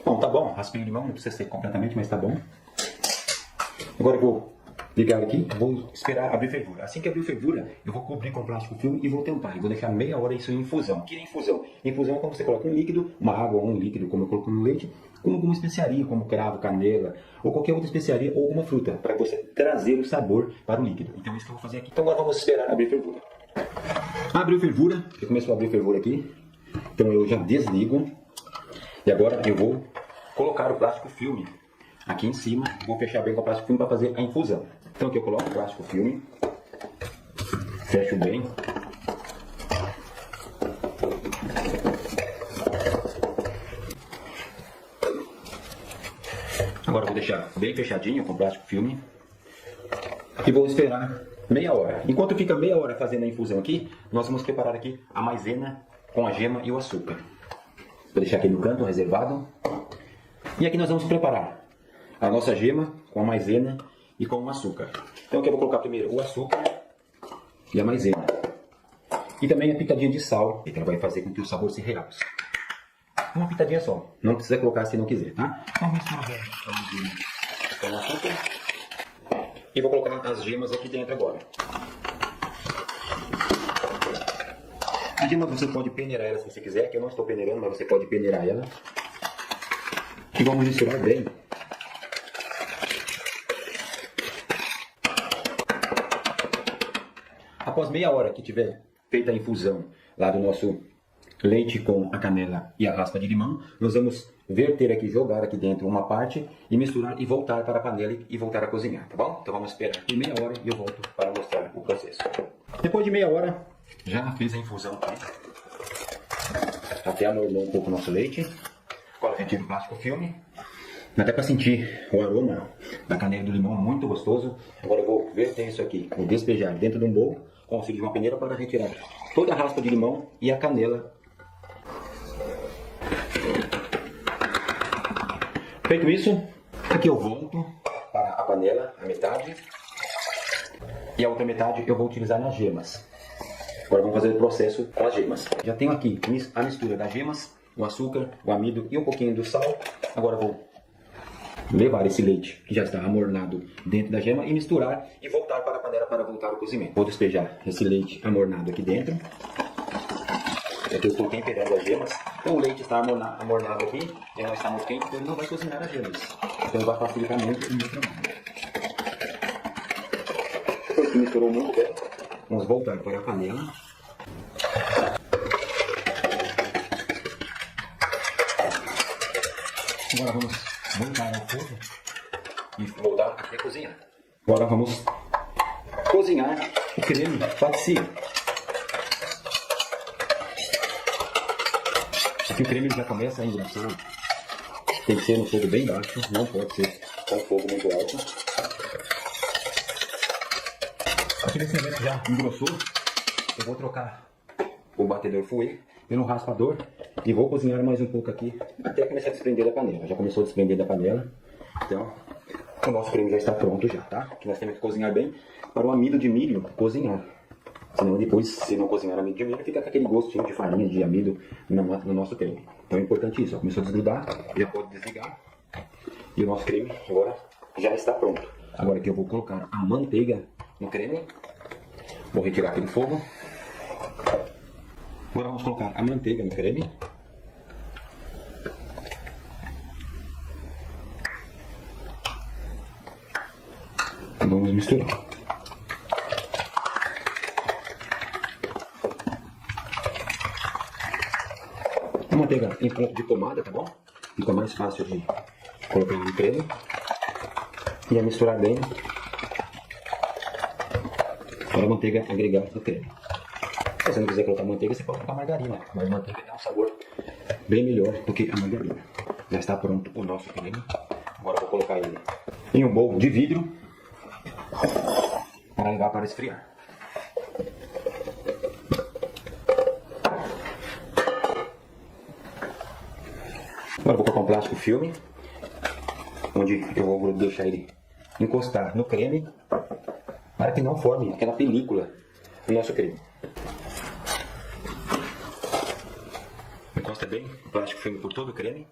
Bom, tá bom, raspei o limão, não precisa ser completamente, mas tá bom. Agora eu vou ligar aqui, vou esperar abrir fervura. Assim que abrir fervura, eu vou cobrir com plástico filme e vou tampar. E vou deixar meia hora isso em infusão. O que é infusão? Infusão é quando você coloca um líquido, uma água ou um líquido, como eu coloco no leite, com alguma especiaria, como cravo, canela, ou qualquer outra especiaria ou alguma fruta, para você trazer o sabor para o líquido. Então é isso que eu vou fazer aqui. Então agora vamos esperar abrir fervura. Abriu fervura, já começou a abrir fervura aqui. Então eu já desligo. E agora eu vou colocar o plástico filme aqui em cima. Vou fechar bem com o plástico filme para fazer a infusão. Então aqui eu coloco o plástico filme. Fecho bem. Agora eu vou deixar bem fechadinho com o plástico filme. E vou esperar meia hora. Enquanto fica meia hora fazendo a infusão aqui, nós vamos preparar aqui a maisena com a gema e o açúcar. Vou deixar aqui no canto reservado. E aqui nós vamos preparar a nossa gema com a maisena e com o açúcar. Então aqui eu vou colocar primeiro o açúcar e a maisena. E também a pitadinha de sal, que ela vai fazer com que o sabor se realce. Uma pitadinha só. Não precisa colocar se não quiser, tá? Então vamos misturar com o açúcar. E vou colocar as gemas aqui dentro agora. A gema você pode peneirar ela se você quiser, que eu não estou peneirando, mas você pode peneirar ela. E vamos misturar bem. Após meia hora que tiver feita a infusão lá do nosso leite com a canela e a raspa de limão, nós vamos verter aqui, jogar aqui dentro uma parte e misturar e voltar para a panela e voltar a cozinhar, tá bom? Então vamos esperar aqui meia hora e eu volto para mostrar o processo. Depois de meia hora, já fiz a infusão aqui. Até amornou um pouco o nosso leite. Agora retiro o plástico filme. Até para sentir o aroma da canela e do limão, muito gostoso. Agora eu vou verter isso aqui, vou despejar dentro de um bowl com auxílio de uma peneira para retirar toda a raspa de limão e a canela. Feito isso, aqui eu volto para a panela, a metade. E a outra metade eu vou utilizar nas gemas. Agora vamos fazer o processo com as gemas. Já tenho aqui a mistura das gemas, o açúcar, o amido e um pouquinho do sal. Agora vou levar esse leite que já está amornado dentro da gema e misturar e voltar para a panela para voltar ao cozimento. Vou despejar esse leite amornado aqui dentro. Aqui eu estou temperando as gemas. Então o leite está amornado aqui, ele não está muito quente, então ele não vai cozinhar as gemas. Então vai facilitar muito o meu trabalho. Depois que misturou muito bem, vamos voltar para a panela. Agora vamos voltar ao fogo e voltar a cozinhar. Agora vamos cozinhar o creme patisserie. Aqui o creme já começa a engrossar. Tem que ser no fogo bem baixo, não pode ser com fogo muito alto. Aqui nesse momento já engrossou, eu vou trocar o batedor fouet pelo raspador e vou cozinhar mais um pouco aqui até começar a desprender da panela. Já começou a desprender da panela, então o nosso creme já está pronto já, tá? Que nós temos que cozinhar bem para o amido de milho cozinhar. Senão depois, se não cozinhar amido de milho, fica com aquele gostinho de farinha, de amido no nosso creme. Então é importante isso, ó. Começou a desgrudar, já pode desligar. E o nosso creme agora já está pronto. Agora aqui eu vou colocar a manteiga no creme. Vou retirar aqui do fogo. Agora vamos colocar a manteiga no creme. Vamos misturar. A manteiga em ponto de pomada, tá bom? Fica mais fácil de colocar no creme. E a misturar bem para a manteiga agregar no creme. Se você não quiser colocar manteiga, você pode colocar margarina, mas manteiga dá um sabor bem melhor do que a margarina. Já está pronto o nosso creme. Agora eu vou colocar ele em um bowl de vidro para levar para esfriar. Agora eu vou colocar um plástico filme, onde eu vou deixar ele encostar no creme, para que não forme aquela película no nosso creme. Encosta bem o plástico filme por todo o creme.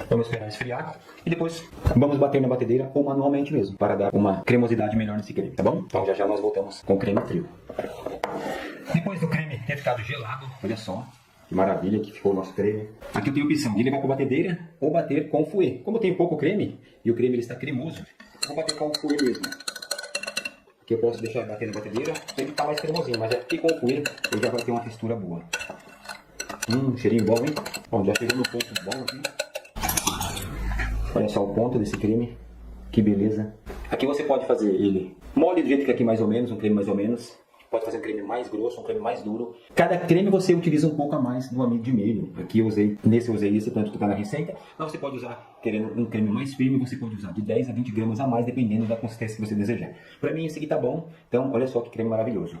Vamos esperar esfriar e depois vamos bater na batedeira ou manualmente mesmo, para dar uma cremosidade melhor nesse creme, tá bom? Então já nós voltamos com o creme frio. Depois do creme ter ficado gelado, olha só que maravilha que ficou o nosso creme. Aqui eu tenho a opção de levar para a batedeira ou bater com o fouet. Como eu tenho pouco creme e o creme ele está cremoso, vou bater com o fouet mesmo. Aqui eu posso deixar bater na batedeira, ele está mais cremosinho, mas aqui com o fouet ele já vai ter uma textura boa. Cheirinho bom, hein? Bom, já chegou no ponto bom aqui. Olha só o ponto desse creme, que beleza. Aqui você pode fazer ele mole do jeito que aqui mais ou menos, um creme mais ou menos. Pode fazer um creme mais grosso, um creme mais duro. Cada creme você utiliza um pouco a mais do amido de milho. Aqui eu usei esse tanto que está na receita. Mas você pode usar, querendo um creme mais firme, você pode usar de 10 a 20 gramas a mais, dependendo da consistência que você desejar. Para mim esse aqui tá bom, então olha só que creme maravilhoso.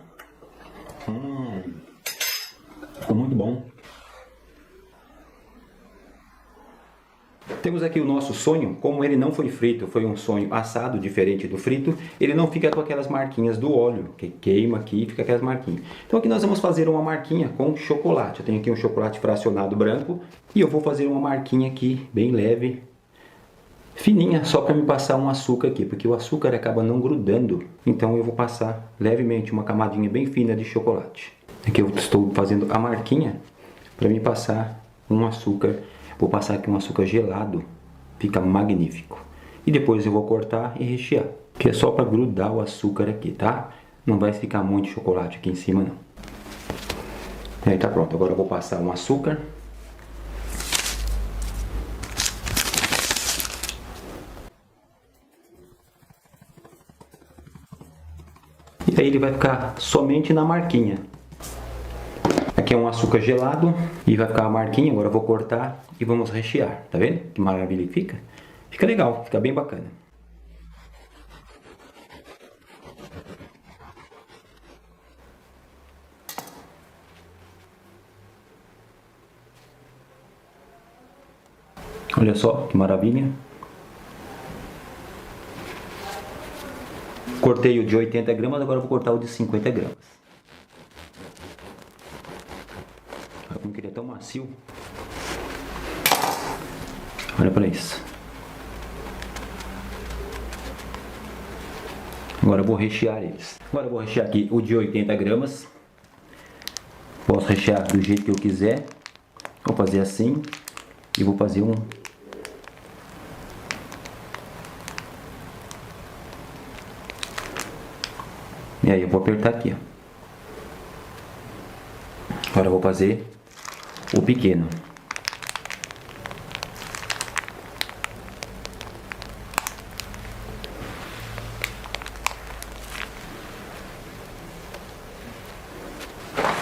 Ficou muito bom. Temos aqui o nosso sonho, como ele não foi frito, foi um sonho assado, diferente do frito, ele não fica com aquelas marquinhas do óleo, que queima aqui e fica aquelas marquinhas. Então aqui nós vamos fazer uma marquinha com chocolate. Eu tenho aqui um chocolate fracionado branco e eu vou fazer uma marquinha aqui, bem leve, fininha, só para me passar um açúcar aqui, porque o açúcar acaba não grudando. Então eu vou passar levemente uma camadinha bem fina de chocolate. Aqui eu estou fazendo a marquinha para me passar um açúcar. Vou passar aqui um açúcar gelado, fica magnífico. E depois eu vou cortar e rechear, que é só para grudar o açúcar aqui, tá? Não vai ficar muito chocolate aqui em cima não. E aí tá pronto, agora eu vou passar um açúcar. E aí ele vai ficar somente na marquinha. Aqui é um açúcar gelado e vai ficar a marquinha. Agora eu vou cortar e vamos rechear. Tá vendo que maravilha que fica? Fica legal, fica bem bacana. Olha só que maravilha. Cortei o de 80 gramas, agora eu vou cortar o de 50 gramas. Como que ele é tão macio. Olha para isso. Agora eu vou rechear eles. Agora eu vou rechear aqui o de 80 gramas. Posso rechear do jeito que eu quiser. Vou fazer assim. E vou fazer um. E aí eu vou apertar aqui, ó. Agora eu vou fazer o pequeno.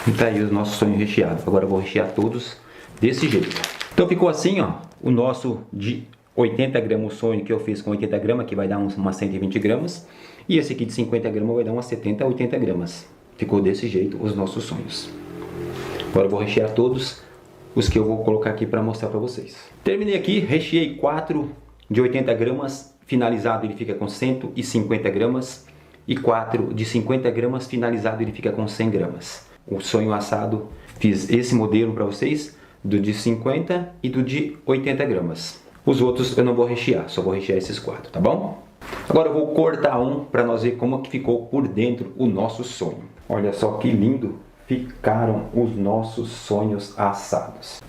E tá aí o nosso sonho recheado. Agora eu vou rechear todos desse jeito. Então ficou assim, ó, o nosso de 80 gramas, o sonho que eu fiz com 80 gramas, que vai dar umas 120 gramas. E esse aqui de 50 gramas vai dar umas 70 a 80 gramas. Ficou desse jeito os nossos sonhos. Agora eu vou rechear todos os que eu vou colocar aqui para mostrar para vocês. Terminei aqui, recheei 4 de 80 gramas, finalizado ele fica com 150 gramas. E 4 de 50 gramas, finalizado ele fica com 100 gramas. O sonho assado, fiz esse modelo para vocês, do de 50 e do de 80 gramas. Os outros eu não vou rechear, só vou rechear esses 4, tá bom? Agora eu vou cortar um para nós ver como que ficou por dentro o nosso sonho. Olha só que lindo ficaram os nossos sonhos assados.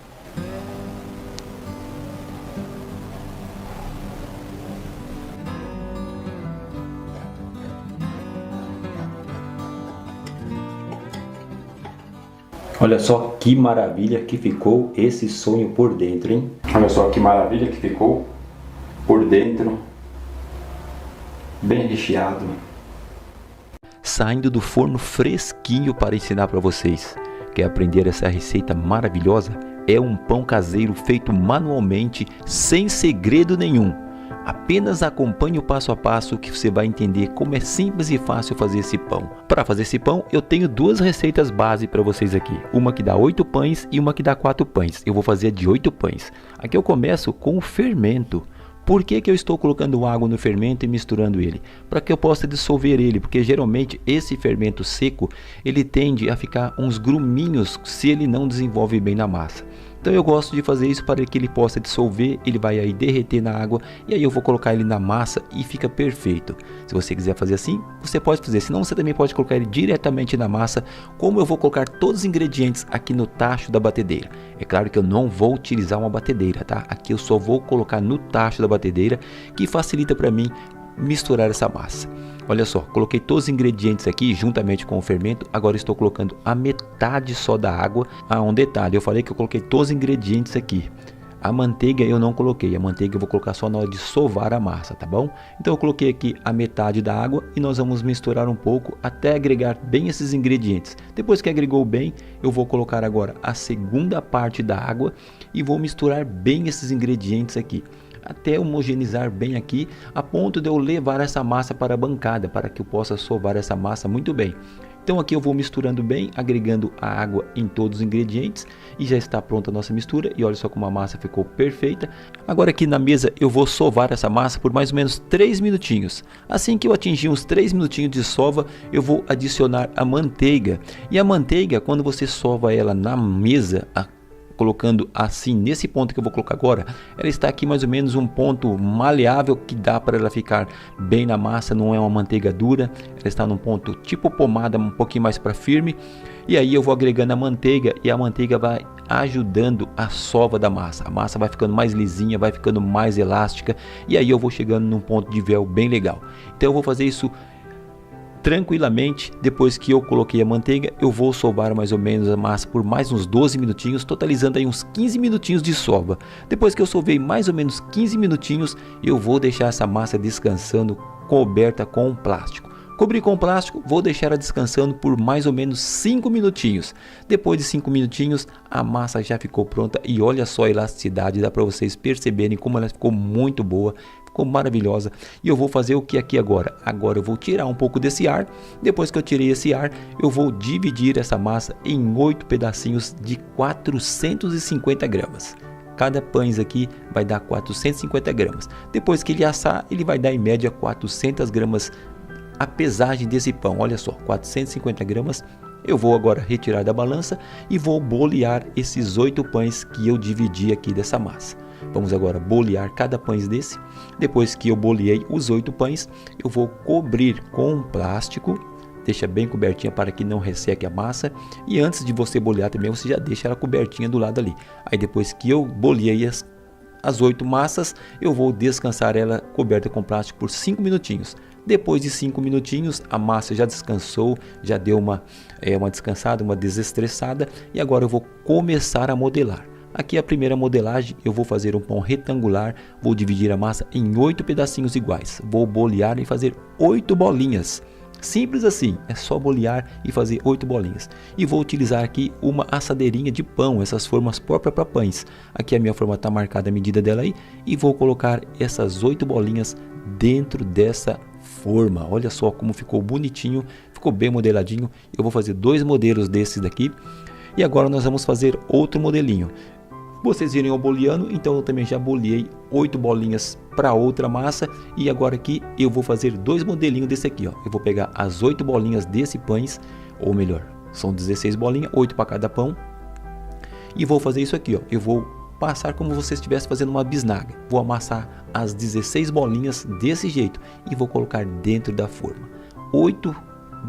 Olha só que maravilha que ficou esse sonho por dentro, hein? Olha só que maravilha que ficou por dentro, bem recheado. Saindo do forno fresquinho para ensinar para vocês. Quer aprender essa receita maravilhosa? É um pão caseiro feito manualmente, sem segredo nenhum. Apenas acompanhe o passo a passo que você vai entender como é simples e fácil fazer esse pão. Para fazer esse pão, eu tenho duas receitas base para vocês aqui. Uma que dá 8 pães e uma que dá 4 pães. Eu vou fazer a de 8 pães. Aqui eu começo com o fermento. Por que eu estou colocando água no fermento e misturando ele? Para que eu possa dissolver ele, porque geralmente esse fermento seco, ele tende a ficar uns gruminhos se ele não desenvolve bem na massa. Então eu gosto de fazer isso para que ele possa dissolver, ele vai aí derreter na água e aí eu vou colocar ele na massa e fica perfeito. Se você quiser fazer assim, você pode fazer, senão você também pode colocar ele diretamente na massa, como eu vou colocar todos os ingredientes aqui no tacho da batedeira. É claro que eu não vou utilizar uma batedeira, tá? Aqui eu só vou colocar no tacho da batedeira, que facilita para mim misturar essa massa. Olha só, coloquei todos os ingredientes aqui juntamente com o fermento. Agora estou colocando a metade só da água. Um detalhe, eu falei que eu coloquei todos os ingredientes aqui. A manteiga eu não coloquei, a manteiga eu vou colocar só na hora de sovar a massa, tá bom? Então eu coloquei aqui a metade da água e nós vamos misturar um pouco até agregar bem esses ingredientes. Depois que agregou bem, eu vou colocar agora a segunda parte da água e vou misturar bem esses ingredientes aqui, até homogeneizar bem aqui, a ponto de eu levar essa massa para a bancada, para que eu possa sovar essa massa muito bem. Então aqui eu vou misturando bem, agregando a água em todos os ingredientes e já está pronta a nossa mistura. E olha só como a massa ficou perfeita. Agora aqui na mesa eu vou sovar essa massa por mais ou menos 3 minutinhos. Assim que eu atingir uns 3 minutinhos de sova, eu vou adicionar a manteiga. E a manteiga, quando você sova ela na mesa, colocando assim nesse ponto que eu vou colocar agora, ela está aqui mais ou menos um ponto maleável que dá para ela ficar bem na massa, não é uma manteiga dura, ela está num ponto tipo pomada, um pouquinho mais para firme. E aí eu vou agregando a manteiga e a manteiga vai ajudando a sova da massa. A massa vai ficando mais lisinha, vai ficando mais elástica e aí eu vou chegando num ponto de véu bem legal. Então eu vou fazer isso tranquilamente. Depois que eu coloquei a manteiga, eu vou sovar mais ou menos a massa por mais uns 12 minutinhos, totalizando aí uns 15 minutinhos de sova. Depois que eu sovei mais ou menos 15 minutinhos, eu vou deixar essa massa descansando, coberta com plástico. Cobri com plástico, vou deixar ela descansando por mais ou menos 5 minutinhos. Depois de 5 minutinhos, a massa já ficou pronta e olha só a elasticidade, dá para vocês perceberem como ela ficou muito boa. Ficou maravilhosa. E eu vou fazer o que aqui agora? Agora eu vou tirar um pouco desse ar. Depois que eu tirei esse ar, eu vou dividir essa massa em 8 pedacinhos de 450 gramas. Cada pães aqui vai dar 450 gramas. Depois que ele assar, ele vai dar em média 400 gramas a pesagem desse pão. Olha só, 450 gramas. Eu vou agora retirar da balança e vou bolear esses 8 pães que eu dividi aqui dessa massa. Vamos agora bolear cada pães desse. Depois que eu boleei os 8 pães, eu vou cobrir com plástico. Deixa bem cobertinha para que não resseque a massa. E antes de você bolear também, você já deixa ela cobertinha do lado ali. Aí depois que eu boleei as 8 massas, eu vou descansar ela coberta com plástico por 5 minutinhos. Depois de 5 minutinhos, a massa já descansou, já deu uma descansada, uma desestressada. E agora eu vou começar a modelar. Aqui a primeira modelagem, eu vou fazer um pão retangular, vou dividir a massa em 8 pedacinhos iguais. Vou bolear e fazer 8 bolinhas. Simples assim, é só bolear e fazer 8 bolinhas. E vou utilizar aqui uma assadeirinha de pão, essas formas próprias para pães. Aqui a minha forma está marcada a medida dela aí. E vou colocar essas 8 bolinhas dentro dessa forma. Olha só como ficou bonitinho, ficou bem modeladinho. Eu vou fazer 2 modelos desses daqui. E agora nós vamos fazer outro modelinho. Vocês viram eu boleando, então eu também já boleei 8 bolinhas para outra massa. E agora aqui eu vou fazer 2 modelinhos desse aqui, ó. Eu vou pegar as 8 bolinhas desse pães, ou melhor, são 16 bolinhas, 8 para cada pão. E vou fazer isso aqui, ó. Eu vou passar como se você estivesse fazendo uma bisnaga. Vou amassar as 16 bolinhas desse jeito e vou colocar dentro da forma. 8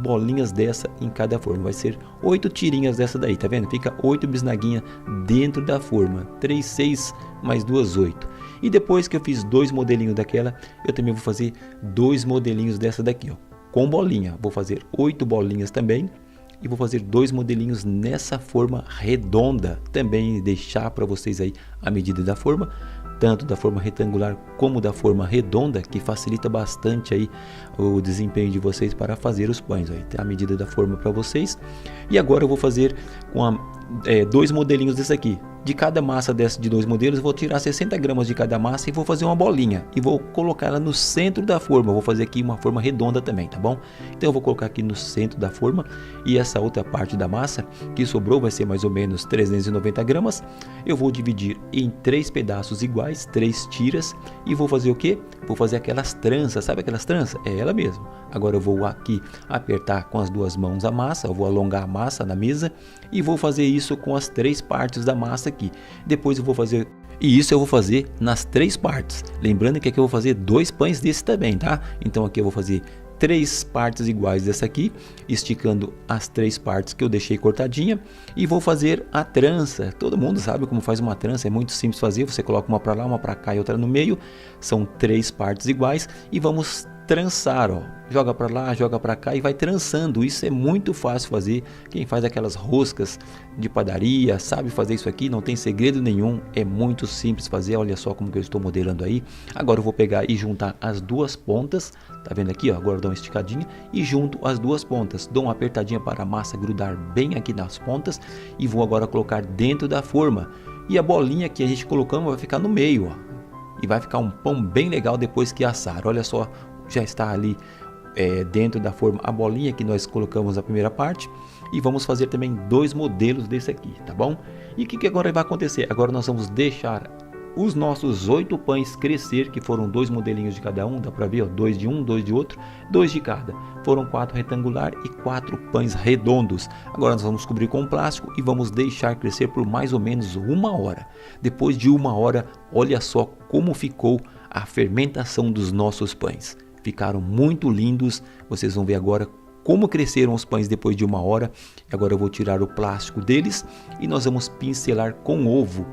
bolinhas dessa em cada forma, vai ser 8 tirinhas dessa daí, tá vendo? Fica 8 bisnaguinhas dentro da forma, 3, 6 mais 2, 8. E depois que eu fiz 2 modelinhos daquela, eu também vou fazer 2 modelinhos dessa daqui, ó, com bolinha. Vou fazer 8 bolinhas também e vou fazer 2 modelinhos nessa forma redonda, também deixar para vocês aí a medida da forma, tanto da forma retangular como da forma redonda, que facilita bastante aí o desempenho de vocês para fazer os pães. Aí tem a medida da forma para vocês. E agora eu vou fazer com a 2 modelinhos desse aqui. De cada massa dessa de 2 modelos, eu vou tirar 60 gramas de cada massa e vou fazer uma bolinha. E vou colocar ela no centro da forma. Eu vou fazer aqui uma forma redonda também, tá bom? Então eu vou colocar aqui no centro da forma. E essa outra parte da massa que sobrou vai ser mais ou menos 390 gramas. Eu vou dividir em 3 pedaços iguais, 3 tiras. E vou fazer o que? Vou fazer aquelas tranças, sabe aquelas tranças? É ela mesmo. Agora eu vou aqui apertar com as 2 mãos a massa. Eu vou alongar a massa na mesa. E vou fazer isso com as 3 partes da massa aqui. Depois eu vou fazer, e isso eu vou fazer nas 3 partes. Lembrando que aqui eu vou fazer 2 pães desse também, tá? Então aqui eu vou fazer 3 partes iguais dessa aqui, esticando as 3 partes que eu deixei cortadinha, e vou fazer a trança. Todo mundo sabe como faz uma trança, é muito simples fazer. Você coloca uma para lá, uma para cá e outra no meio. São 3 partes iguais e vamos trançar, ó. Joga para lá, joga para cá e vai trançando. Isso é muito fácil fazer. Quem faz aquelas roscas de padaria sabe fazer isso aqui, não tem segredo nenhum, é muito simples fazer. Olha só como que eu estou modelando aí. Agora eu vou pegar e juntar as 2 pontas, tá vendo aqui, ó? Agora eu dou uma esticadinha e junto as 2 pontas, dou uma apertadinha para a massa grudar bem aqui nas pontas e vou agora colocar dentro da forma. E a bolinha que a gente colocamos vai ficar no meio, ó. E vai ficar um pão bem legal depois que assar. Olha só, já está ali dentro da forma a bolinha que nós colocamos na primeira parte. E vamos fazer também 2 modelos desse aqui, tá bom? E o que agora vai acontecer? Agora nós vamos deixar os nossos 8 pães crescer, que foram 2 modelinhos de cada um, dá pra ver, ó, 2 de um, 2 de outro, 2 de cada. Foram 4 retangular e 4 pães redondos. Agora nós vamos cobrir com plástico e vamos deixar crescer por mais ou menos 1 hora. Depois de 1 hora, olha só como ficou a fermentação dos nossos pães. Ficaram muito lindos, vocês vão ver agora como cresceram os pães depois de 1 hora. Agora eu vou tirar o plástico deles e nós vamos pincelar com ovo.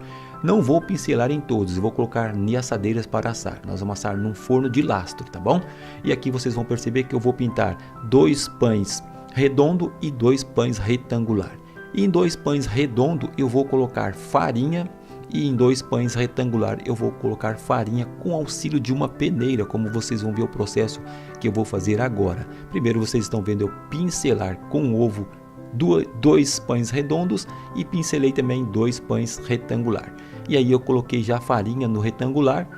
Não vou pincelar em todos, eu vou colocar em assadeiras para assar. Nós vamos assar num forno de lastro, tá bom? E aqui vocês vão perceber que eu vou pintar 2 pães redondo e 2 pães retangular. E em 2 pães redondo eu vou colocar farinha. E em 2 pães retangular eu vou colocar farinha com auxílio de uma peneira, como vocês vão ver o processo que eu vou fazer agora. Primeiro vocês estão vendo eu pincelar com ovo 2 pães redondos e pincelei também 2 pães retangular. E aí eu coloquei já farinha no retangular,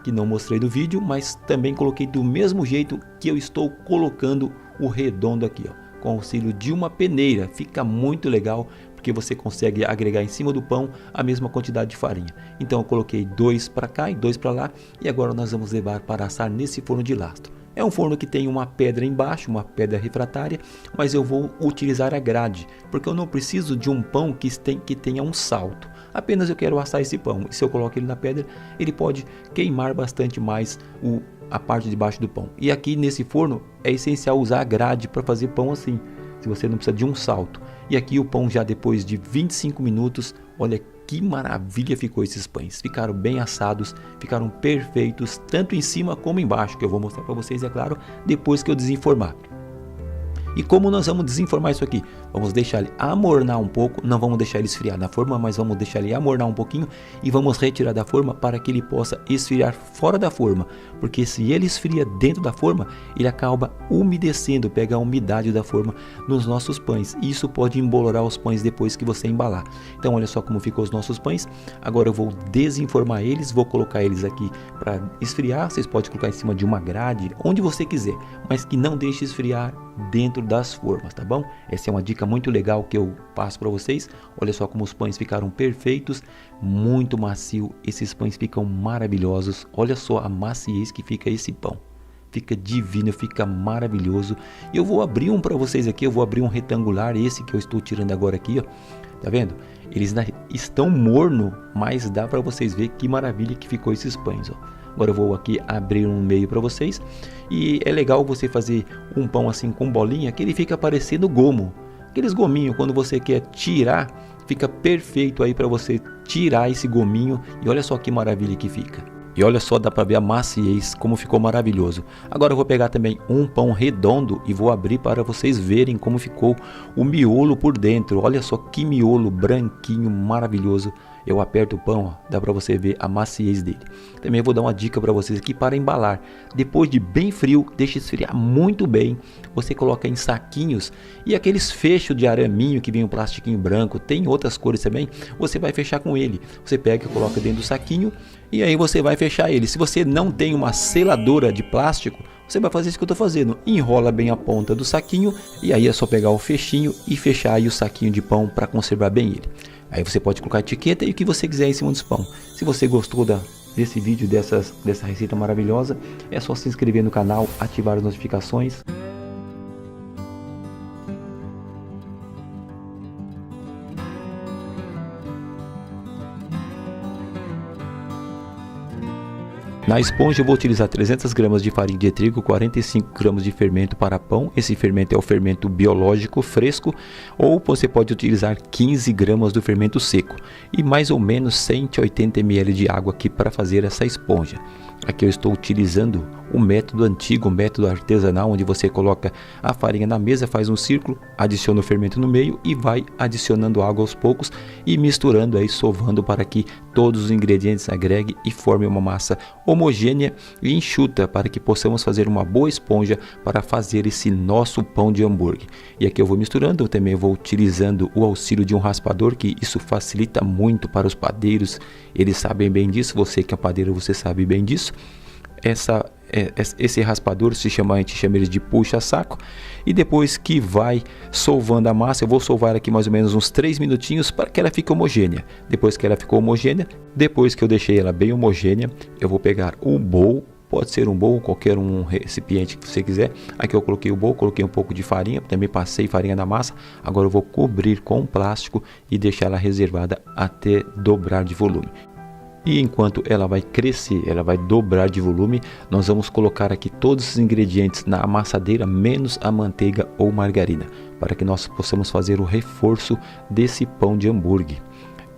que não mostrei no vídeo, mas também coloquei do mesmo jeito que eu estou colocando o redondo aqui, ó, com auxílio de uma peneira. Fica muito legal, porque você consegue agregar em cima do pão a mesma quantidade de farinha. Então eu coloquei 2 para cá e 2 para lá, e agora nós vamos levar para assar nesse forno de lastro. É um forno que tem uma pedra embaixo, uma pedra refratária, mas eu vou utilizar a grade, porque eu não preciso de um pão que tenha um salto. Apenas eu quero assar esse pão, e se eu coloco ele na pedra, ele pode queimar bastante mais a parte de baixo do pão. E aqui nesse forno é essencial usar a grade para fazer pão assim, se você não precisa de um salto. E aqui o pão já depois de 25 minutos, olha que maravilha ficou esses pães. Ficaram bem assados, ficaram perfeitos, tanto em cima como embaixo, que eu vou mostrar para vocês, é claro, depois que eu desenformar. E como nós vamos desenformar isso aqui? Vamos deixar ele amornar um pouco, não vamos deixar ele esfriar na forma, mas vamos deixar ele amornar um pouquinho e vamos retirar da forma para que ele possa esfriar fora da forma, porque se ele esfria dentro da forma, ele acaba umedecendo, pega a umidade da forma nos nossos pães, e isso pode embolorar os pães depois que você embalar. Então olha só como ficou os nossos pães. Agora eu vou desenformar eles, vou colocar eles aqui para esfriar. Vocês podem colocar em cima de uma grade, onde você quiser, mas que não deixe esfriar dentro das formas, tá bom? Essa é uma dica muito legal que eu passo para vocês. Olha só como os pães ficaram perfeitos, muito macio. Esses pães ficam maravilhosos. Olha só a maciez que fica esse pão. Fica divino, fica maravilhoso. E eu vou abrir um para vocês aqui. Eu vou abrir um retangular, esse que eu estou tirando agora aqui, ó. Tá vendo? Eles estão morno, mas dá para vocês ver que maravilha que ficou esses pães, ó. Agora eu vou aqui abrir um meio para vocês. E é legal você fazer um pão assim com bolinha, que ele fica parecendo gomo. Aqueles gominhos, quando você quer tirar, fica perfeito aí para você tirar esse gominho. E olha só que maravilha que fica. E olha só, dá para ver a maciez, como ficou maravilhoso. Agora eu vou pegar também um pão redondo e vou abrir para vocês verem como ficou o miolo por dentro. Olha só que miolo branquinho, maravilhoso. eu aperto o pão, ó, dá para você ver a maciez dele. Também vou dar uma dica para vocês aqui para embalar. Depois de bem frio, deixa esfriar muito bem. Você coloca em saquinhos e aqueles fechos de araminho que vem um plastiquinho branco, tem outras cores também, você vai fechar com ele. Você pega e coloca dentro do saquinho e aí você vai fechar ele. Se você não tem uma seladora de plástico, você vai fazer isso que eu estou fazendo, enrola bem a ponta do saquinho e aí é só pegar o fechinho e fechar aí o saquinho de pão para conservar bem ele. Aí você pode colocar a etiqueta e o que você quiser em cima desse pão. Se você gostou desse vídeo, dessa receita maravilhosa, é só se inscrever no canal, ativar as notificações. Na esponja eu vou utilizar 300 gramas de farinha de trigo, 45 gramas de fermento para pão. Esse fermento é o fermento biológico fresco, ou você pode utilizar 15 gramas do fermento seco e mais ou menos 180 ml de água aqui para fazer essa esponja. Aqui eu estou utilizando o método antigo, o método artesanal, onde você coloca a farinha na mesa, faz um círculo, adiciona o fermento no meio e vai adicionando água aos poucos e misturando aí, sovando para que todos os ingredientes agreguem e formem uma massa homogênea e enxuta para que possamos fazer uma boa esponja para fazer esse nosso pão de hambúrguer. E aqui eu vou misturando, eu também vou utilizando o auxílio de um raspador, que isso facilita muito para os padeiros, eles sabem bem disso, você que é padeiro, você sabe bem disso. Esse raspador a gente chama ele de puxa-saco, e depois que vai solvando a massa, eu vou solvar aqui mais ou menos uns 3 minutinhos para que ela fique homogênea. Depois que ela ficou homogênea, depois que eu deixei ela bem homogênea, eu vou pegar o bowl, pode ser um bowl, qualquer um recipiente que você quiser. Aqui eu coloquei o bowl, coloquei um pouco de farinha, também passei farinha na massa. Agora eu vou cobrir com plástico e deixar ela reservada até dobrar de volume. E enquanto ela vai crescer, ela vai dobrar de volume, nós vamos colocar aqui todos os ingredientes na amassadeira, menos a manteiga ou margarina, para que nós possamos fazer o reforço desse pão de hambúrguer.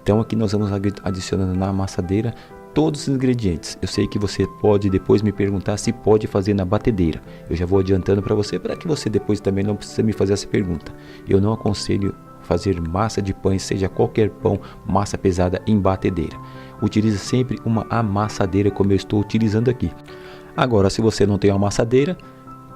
Então aqui nós vamos adicionando na amassadeira todos os ingredientes. Eu sei que você pode depois me perguntar se pode fazer na batedeira. Eu já vou adiantando para que você depois também não precisa me fazer essa pergunta. Eu não aconselho fazer massa de pães, seja qualquer pão, massa pesada, em batedeira. Utilize sempre uma amassadeira como eu estou utilizando aqui. Agora, se você não tem uma amassadeira,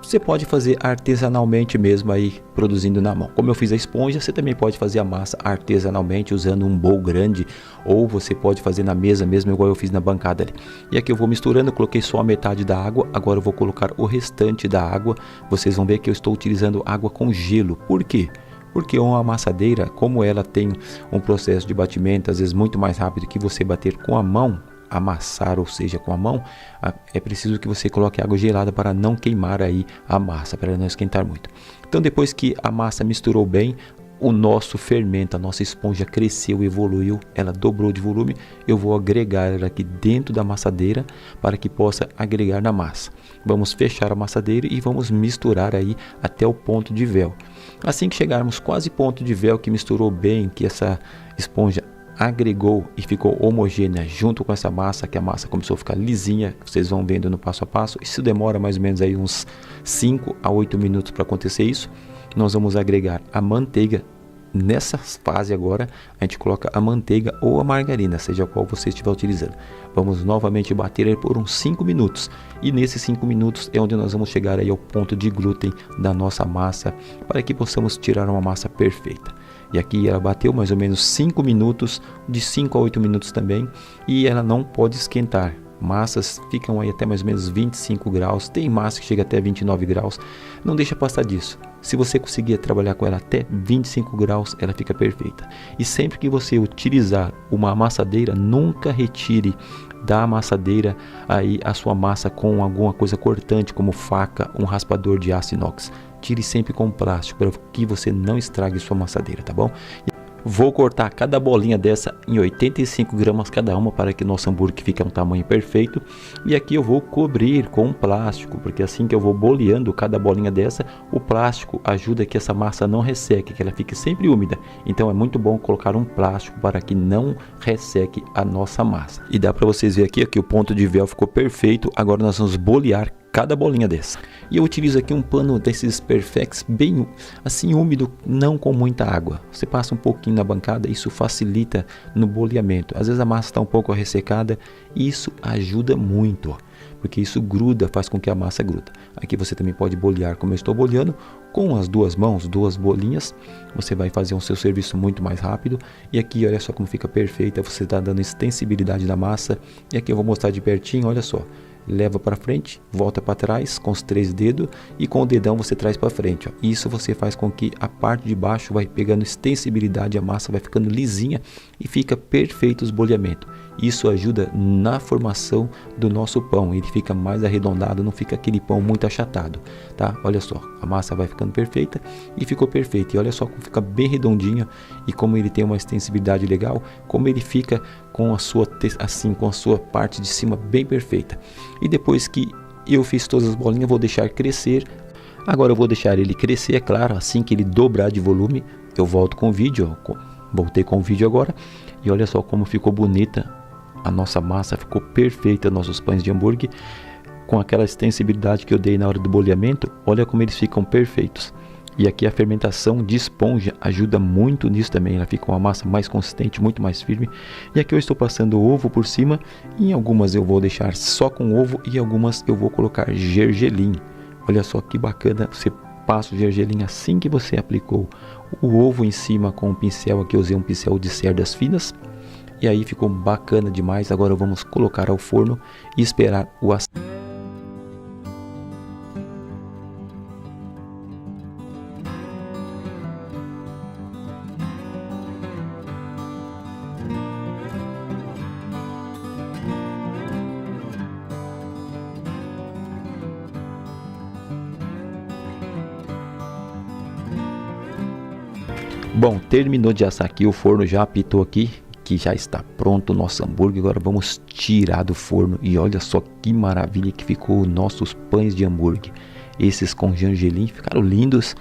você pode fazer artesanalmente mesmo aí, produzindo na mão. Como eu fiz a esponja, você também pode fazer a massa artesanalmente usando um bowl grande, ou você pode fazer na mesa mesmo, igual eu fiz na bancada ali. E aqui eu vou misturando, coloquei só a metade da água, agora eu vou colocar o restante da água. Vocês vão ver que eu estou utilizando água com gelo. Por quê? Porque uma amassadeira, como ela tem um processo de batimento às vezes muito mais rápido que você bater com a mão, amassar, ou seja, com a mão, é preciso que você coloque água gelada para não queimar aí a massa, para não esquentar muito. Então depois que a massa misturou bem, o nosso fermento, a nossa esponja cresceu, evoluiu, ela dobrou de volume, eu vou agregar ela aqui dentro da amassadeira para que possa agregar na massa. Vamos fechar a amassadeira e vamos misturar aí até o ponto de véu. Assim que chegarmos quase ponto de véu, que misturou bem, que essa esponja agregou e ficou homogênea junto com essa massa, que a massa começou a ficar lisinha, vocês vão vendo no passo a passo. Isso demora mais ou menos aí uns 5 a 8 minutos para acontecer isso. Nós vamos agregar a manteiga. Nessa fase agora, a gente coloca a manteiga ou a margarina, seja qual você estiver utilizando. Vamos novamente bater ele por uns 5 minutos. E nesses 5 minutos é onde nós vamos chegar aí ao ponto de glúten da nossa massa, para que possamos tirar uma massa perfeita. E aqui ela bateu mais ou menos 5 minutos, de 5 a 8 minutos também, e ela não pode esquentar. Massas ficam aí até mais ou menos 25 graus, tem massa que chega até 29 graus, não deixa passar disso. Se você conseguir trabalhar com ela até 25 graus, ela fica perfeita. E sempre que você utilizar uma amassadeira, nunca retire da amassadeira aí a sua massa com alguma coisa cortante, como faca, um raspador de aço inox. Tire sempre com plástico para que você não estrague sua amassadeira, tá bom? Vou cortar cada bolinha dessa em 85 gramas cada uma, para que nosso hambúrguer fique um tamanho perfeito. E aqui eu vou cobrir com um plástico, porque assim que eu vou boleando cada bolinha dessa, o plástico ajuda que essa massa não resseque, que ela fique sempre úmida. Então é muito bom colocar um plástico para que não resseque a nossa massa. E dá para vocês verem aqui que o ponto de véu ficou perfeito. Agora nós vamos bolear cada bolinha dessa. E eu utilizo aqui um pano desses Perfex bem assim úmido, não com muita água. Você passa um pouquinho na bancada, isso facilita no boleamento. Às vezes a massa está um pouco ressecada e isso ajuda muito, porque isso gruda, faz com que a massa gruda. Aqui você também pode bolear como eu estou boleando, com as duas mãos, duas bolinhas, você vai fazer o seu serviço muito mais rápido. E aqui olha só como fica perfeita, você está dando extensibilidade na massa. E aqui eu vou mostrar de pertinho, olha só. Leva para frente, volta para trás com os 3 dedos e com o dedão você traz para frente, ó. Isso você faz com que a parte de baixo vai pegando extensibilidade, a massa vai ficando lisinha e fica perfeito os boleamentos. Isso ajuda na formação do nosso pão, ele fica mais arredondado, não fica aquele pão muito achatado, tá? Olha só, a massa vai ficando perfeita e ficou perfeita. E olha só como fica bem redondinho e como ele tem uma extensibilidade legal, como ele fica com a sua assim, com a sua parte de cima bem perfeita. E depois que eu fiz todas as bolinhas, vou deixar crescer. Agora eu vou deixar ele crescer, é claro, assim que ele dobrar de volume, eu volto com o vídeo, ó. Voltei com o vídeo agora. E olha só como ficou bonita a nossa massa, ficou perfeita, nossos pães de hambúrguer, com aquela extensibilidade que eu dei na hora do boleamento. Olha como eles ficam perfeitos. E aqui a fermentação de esponja ajuda muito nisso também, ela fica uma massa mais consistente, muito mais firme. E aqui eu estou passando o ovo por cima, e em algumas eu vou deixar só com ovo e algumas eu vou colocar gergelim. Olha só que bacana, você passa o gergelim assim que você aplicou o ovo em cima com um pincel. Aqui eu usei um pincel de cerdas finas. E aí ficou bacana demais. Agora vamos colocar ao forno e esperar o assado. Bom, terminou de assar aqui, o forno já apitou aqui, que já está pronto o nosso hambúrguer. Agora vamos tirar do forno e olha só que maravilha que ficou os nossos pães de hambúrguer. Esses com gergelim ficaram lindos,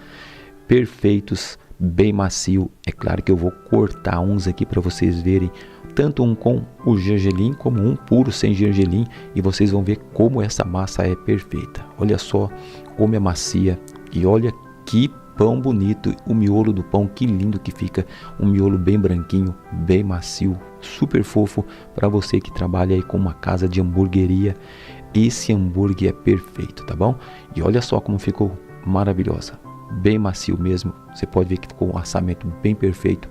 perfeitos, bem macio. É claro que eu vou cortar uns aqui para vocês verem, tanto um com o gergelim como um puro sem gergelim, e vocês vão ver como essa massa é perfeita. Olha só como é macia e olha que pão bonito, o miolo do pão, que lindo que fica, um miolo bem branquinho, bem macio, super fofo para você que trabalha aí com uma casa de hamburgueria. Esse hambúrguer é perfeito, tá bom? E olha só como ficou maravilhosa, bem macio mesmo. Você pode ver que ficou um assamento bem perfeito.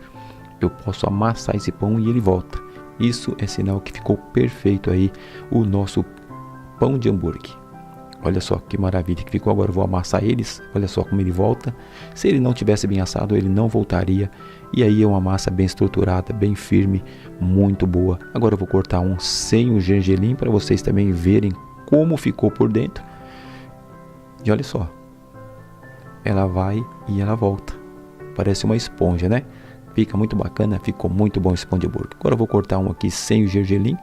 Eu posso amassar esse pão e ele volta. Isso é sinal que ficou perfeito aí o nosso pão de hambúrguer. Olha só que maravilha que ficou. Agora eu vou amassar eles. Olha só como ele volta. Se ele não tivesse bem assado, ele não voltaria. E aí é uma massa bem estruturada, bem firme, muito boa. Agora eu vou cortar um sem o gergelim para vocês também verem como ficou por dentro. E olha só, ela vai e ela volta. Parece uma esponja, né? Fica muito bacana, ficou muito bom esse pão de hambúrguer. Agora eu vou cortar um aqui sem o gergelim.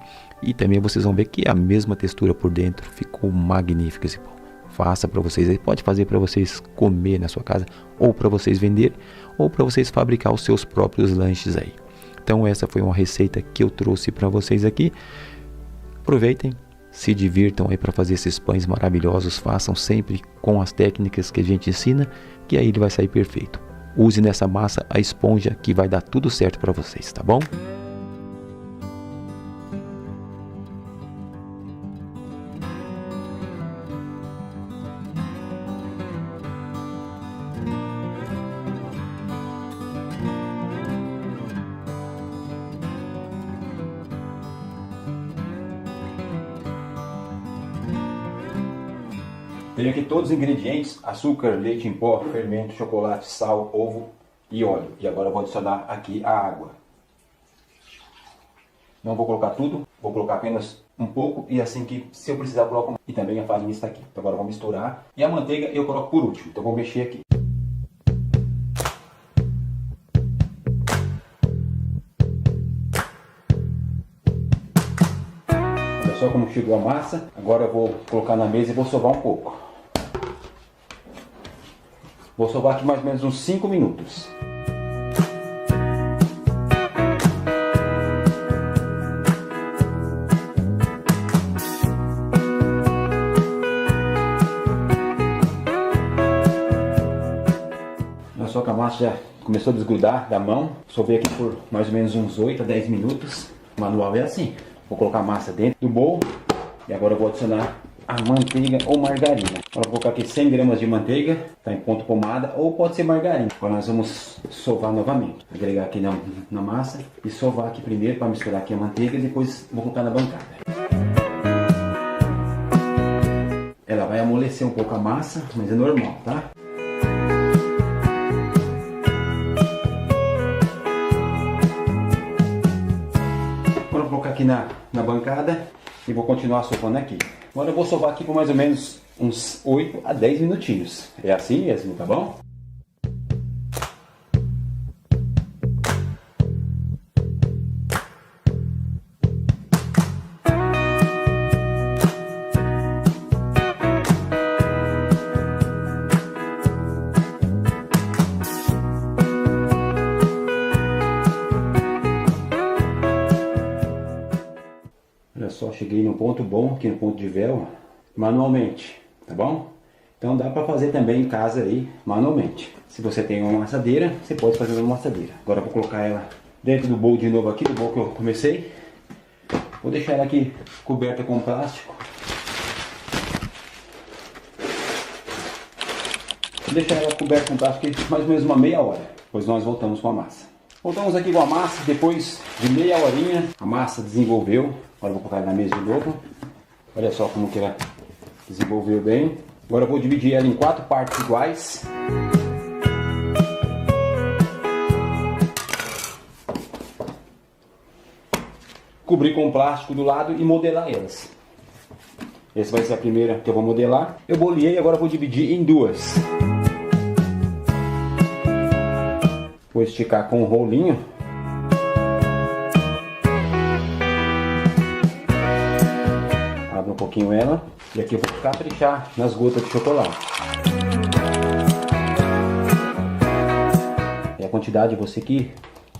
E também vocês vão ver que é a mesma textura por dentro. Ficou magnífico esse pão. Faça para vocês aí, pode fazer para vocês comer na sua casa, ou para vocês vender, ou para vocês fabricar os seus próprios lanches aí. Então essa foi uma receita que eu trouxe para vocês aqui. Aproveitem, se divirtam aí para fazer esses pães maravilhosos. Façam sempre com as técnicas que a gente ensina, que aí ele vai sair perfeito. Use nessa massa a esponja que vai dar tudo certo para vocês, tá bom? Tenho aqui todos os ingredientes: açúcar, leite em pó, fermento, chocolate, sal, ovo e óleo. E agora eu vou adicionar aqui a água. Não vou colocar tudo, vou colocar apenas um pouco, e assim que, se eu precisar, eu coloco. E também a farinha está aqui. Então agora eu vou misturar. E a manteiga eu coloco por último, então eu vou mexer aqui. Olha só como chegou a massa. Agora eu vou colocar na mesa e vou sovar um pouco. Vou sovar aqui mais ou menos uns 5 minutos. massa já começou a desgrudar da mão. Sovei aqui por mais ou menos uns 8 a 10 minutos. O manual é assim. Vou colocar a massa dentro do bowl. E agora eu vou adicionar a manteiga ou margarina. Agora eu vou colocar aqui 100 gramas de manteiga. Está em ponto pomada ou pode ser margarina. Agora nós vamos sovar novamente. Agregar aqui na massa e sovar aqui primeiro para misturar aqui a manteiga. E depois vou colocar na bancada. Ela vai amolecer um pouco a massa, mas é normal, tá? Agora eu vou colocar aqui na bancada e vou continuar sovando aqui. Agora eu vou sovar aqui por mais ou menos uns 8 a 10 minutinhos. É assim mesmo, tá bom? Olha só, cheguei no ponto bom, aqui no ponto de véu, manualmente, tá bom? Então dá para fazer também em casa aí, manualmente. Se você tem uma amassadeira, você pode fazer uma amassadeira. Agora eu vou colocar ela dentro do bowl de novo aqui, do bowl que eu comecei. Vou deixar ela aqui coberta com plástico. Vou deixar ela coberta com plástico aqui mais ou menos uma meia hora. Depois nós voltamos com a massa. Voltamos aqui com a massa, depois de meia horinha, a massa desenvolveu. Agora eu vou colocar na mesa de novo. Olha só como que ela desenvolveu bem. Agora eu vou dividir ela em 4 partes iguais. Cobrir com plástico do lado e modelar elas. Essa vai ser a primeira que eu vou modelar. Eu boleei, agora eu vou dividir em 2. Vou esticar com um rolinho. Abro um pouquinho ela. E aqui eu vou caprichar nas gotas de chocolate. E a quantidade você que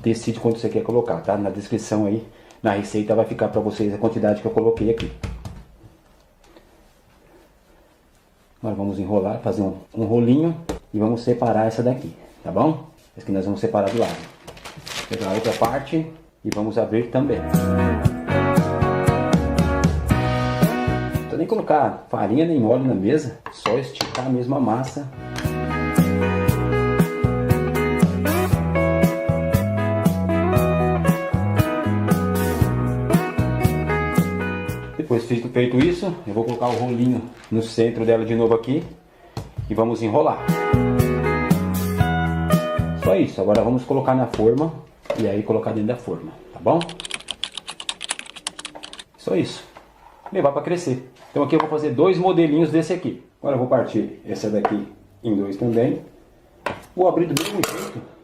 decide quanto você quer colocar, tá? Na descrição aí, na receita vai ficar para vocês a quantidade que eu coloquei aqui. Agora vamos enrolar, fazer um rolinho e vamos separar essa daqui, tá bom? Essa aqui nós vamos separar do lado. Pegar a outra parte e vamos abrir também. Não precisa nem colocar farinha nem óleo na mesa, só esticar mesmo a massa. Depois feito isso, eu vou colocar o rolinho no centro dela de novo aqui e vamos enrolar. Só isso, agora vamos colocar na forma e aí colocar dentro da forma, tá bom? Só isso, levar para crescer. Então aqui eu vou fazer 2 modelinhos desse aqui. Agora eu vou partir essa daqui em 2 também. Vou abrir do mesmo jeito.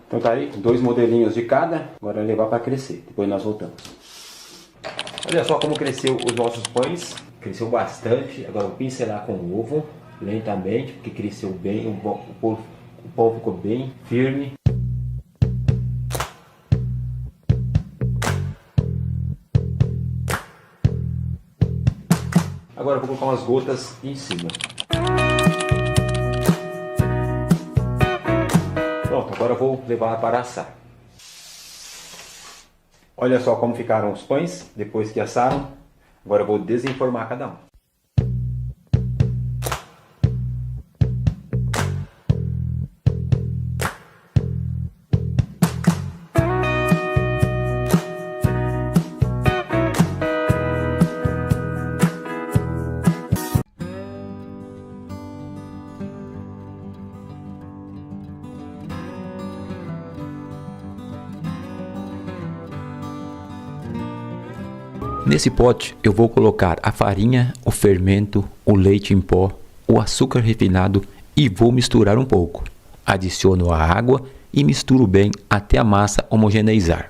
Então tá aí, 2 modelinhos de cada, agora levar para crescer, depois nós voltamos. Olha só como cresceu os nossos pães, cresceu bastante. Agora eu vou pincelar com o ovo, lentamente, porque cresceu bem, o pão ficou bem firme. Agora eu vou colocar umas gotas em cima. Pronto, agora eu vou levar para assar. Olha só como ficaram os pães depois que assaram. Agora eu vou desenformar cada um. Nesse pote eu vou colocar a farinha, o fermento, o leite em pó, o açúcar refinado e vou misturar um pouco. Adiciono a água e misturo bem até a massa homogeneizar.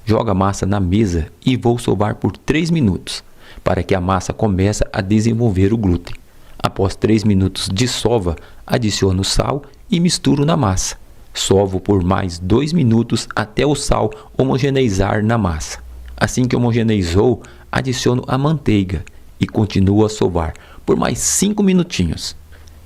Jogo a massa na mesa e vou sovar por 3 minutos, para que a massa comece a desenvolver o glúten. Após 3 minutos de sova, adiciono sal e misturo na massa. Sovo por mais 2 minutos até o sal homogeneizar na massa. Assim que homogeneizou, adiciono a manteiga e continuo a sovar por mais 5 minutinhos.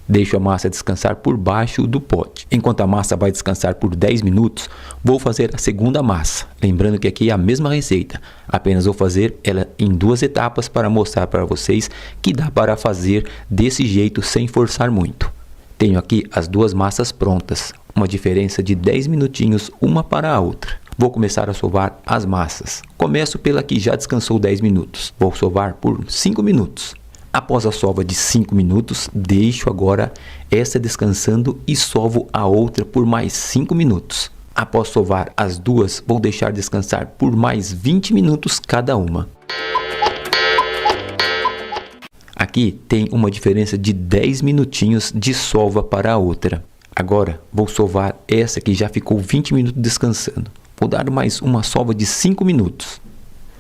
Deixo a massa descansar por baixo do pote. Enquanto a massa vai descansar por 10 minutos, vou fazer a segunda massa. Lembrando que aqui é a mesma receita, apenas vou fazer ela em 2 etapas para mostrar para vocês que dá para fazer desse jeito sem forçar muito. Tenho aqui as 2 massas prontas, uma diferença de 10 minutinhos uma para a outra. Vou começar a sovar as massas. Começo pela que já descansou 10 minutos. Vou sovar por 5 minutos. Após a sova de 5 minutos, deixo agora essa descansando e sovo a outra por mais 5 minutos. Após sovar as 2, vou deixar descansar por mais 20 minutos cada uma. Aqui tem uma diferença de 10 minutinhos de sova para a outra. Agora vou sovar essa que já ficou 20 minutos descansando. Vou dar mais uma sova de 5 minutos.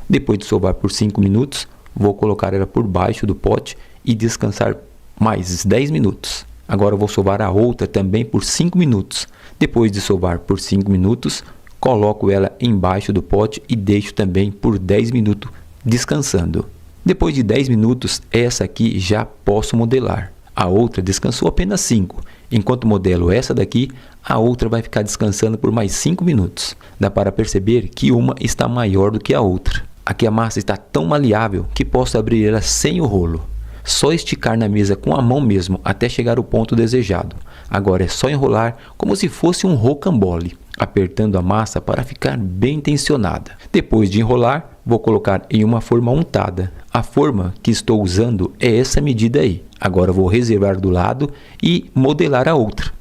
Depois de sovar por 5 minutos, vou colocar ela por baixo do pote e descansar mais 10 minutos. Agora vou sovar a outra também por 5 minutos. Depois de sovar por 5 minutos, coloco ela embaixo do pote e deixo também por 10 minutos descansando. Depois de 10 minutos, essa aqui já posso modelar. A outra descansou apenas 5. Enquanto modelo essa daqui, a outra vai ficar descansando por mais 5 minutos. Dá para perceber que uma está maior do que a outra. Aqui a massa está tão maleável que posso abrir ela sem o rolo. Só esticar na mesa com a mão mesmo até chegar ao ponto desejado. Agora é só enrolar como se fosse um rocambole, apertando a massa para ficar bem tensionada. Depois de enrolar, vou colocar em uma forma untada. A forma que estou usando é essa medida aí. Agora vou reservar do lado e modelar a outra.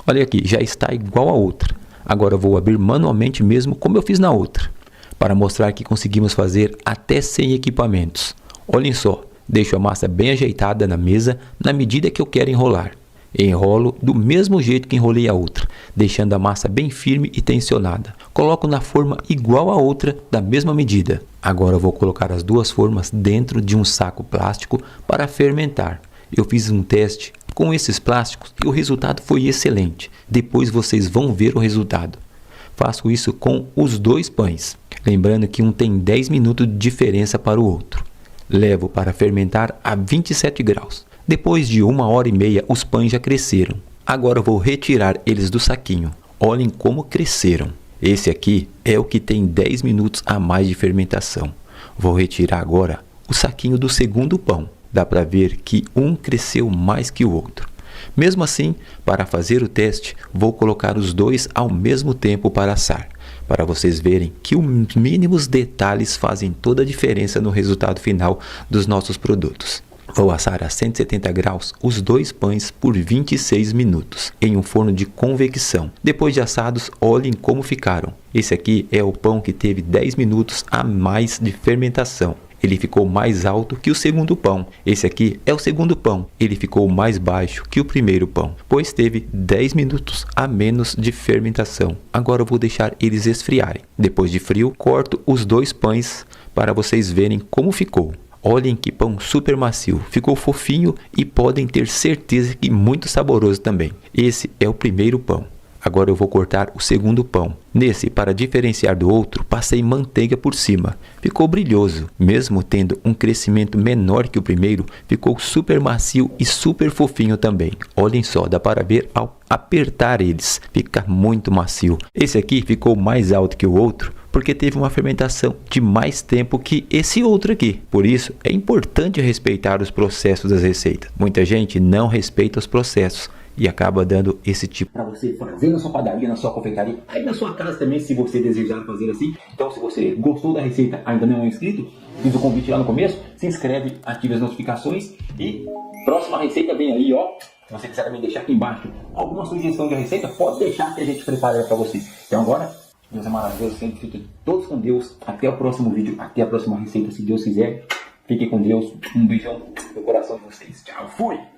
Olha aqui, já está igual a outra. Agora vou abrir manualmente mesmo como eu fiz na outra, para mostrar que conseguimos fazer até sem equipamentos. Olhem só, deixo a massa bem ajeitada na mesa na medida que eu quero enrolar. Enrolo do mesmo jeito que enrolei a outra, deixando a massa bem firme e tensionada. Coloco na forma igual a outra da mesma medida. Agora vou colocar as 2 formas dentro de um saco plástico para fermentar. Eu fiz um teste com esses plásticos e o resultado foi excelente. Depois vocês vão ver o resultado. Faço isso com os 2 pães. Lembrando que um tem 10 minutos de diferença para o outro. Levo para fermentar a 27 graus. Depois de 1h30 os pães já cresceram. Agora vou retirar eles do saquinho. Olhem como cresceram. Esse aqui é o que tem 10 minutos a mais de fermentação. Vou retirar agora o saquinho do segundo pão. Dá para ver que um cresceu mais que o outro. Mesmo assim, para fazer o teste, vou colocar os 2 ao mesmo tempo para assar, para vocês verem que os mínimos detalhes fazem toda a diferença no resultado final dos nossos produtos. Vou assar a 170 graus os 2 pães por 26 minutos, em um forno de convecção. Depois de assados, olhem como ficaram. Esse aqui é o pão que teve 10 minutos a mais de fermentação. Ele ficou mais alto que o segundo pão. Esse aqui é o segundo pão. Ele ficou mais baixo que o primeiro pão, pois teve 10 minutos a menos de fermentação. Agora eu vou deixar eles esfriarem. Depois de frio, corto os 2 pães para vocês verem como ficou. Olhem que pão super macio. Ficou fofinho e podem ter certeza que muito saboroso também. Esse é o primeiro pão. Agora eu vou cortar o segundo pão. Nesse, para diferenciar do outro, passei manteiga por cima. Ficou brilhoso. Mesmo tendo um crescimento menor que o primeiro, ficou super macio e super fofinho também. Olhem só, dá para ver ao apertar eles. Fica muito macio. Esse aqui ficou mais alto que o outro, porque teve uma fermentação de mais tempo que esse outro aqui. Por isso, é importante respeitar os processos das receitas. Muita gente não respeita os processos e acaba dando esse tipo para você fazer na sua padaria, na sua confeitaria, aí na sua casa também, se você desejar fazer assim. Então, se você gostou da receita, ainda não é inscrito, fiz o convite lá no começo, se inscreve, ative as notificações e próxima receita vem aí, ó. Se você quiser também deixar aqui embaixo alguma sugestão de receita, pode deixar que a gente prepare para você. Então agora, Deus é maravilhoso, sempre fiquem todos com Deus. Até o próximo vídeo, até a próxima receita, se Deus quiser. Fiquem com Deus. Um beijão no coração de vocês. Tchau, fui!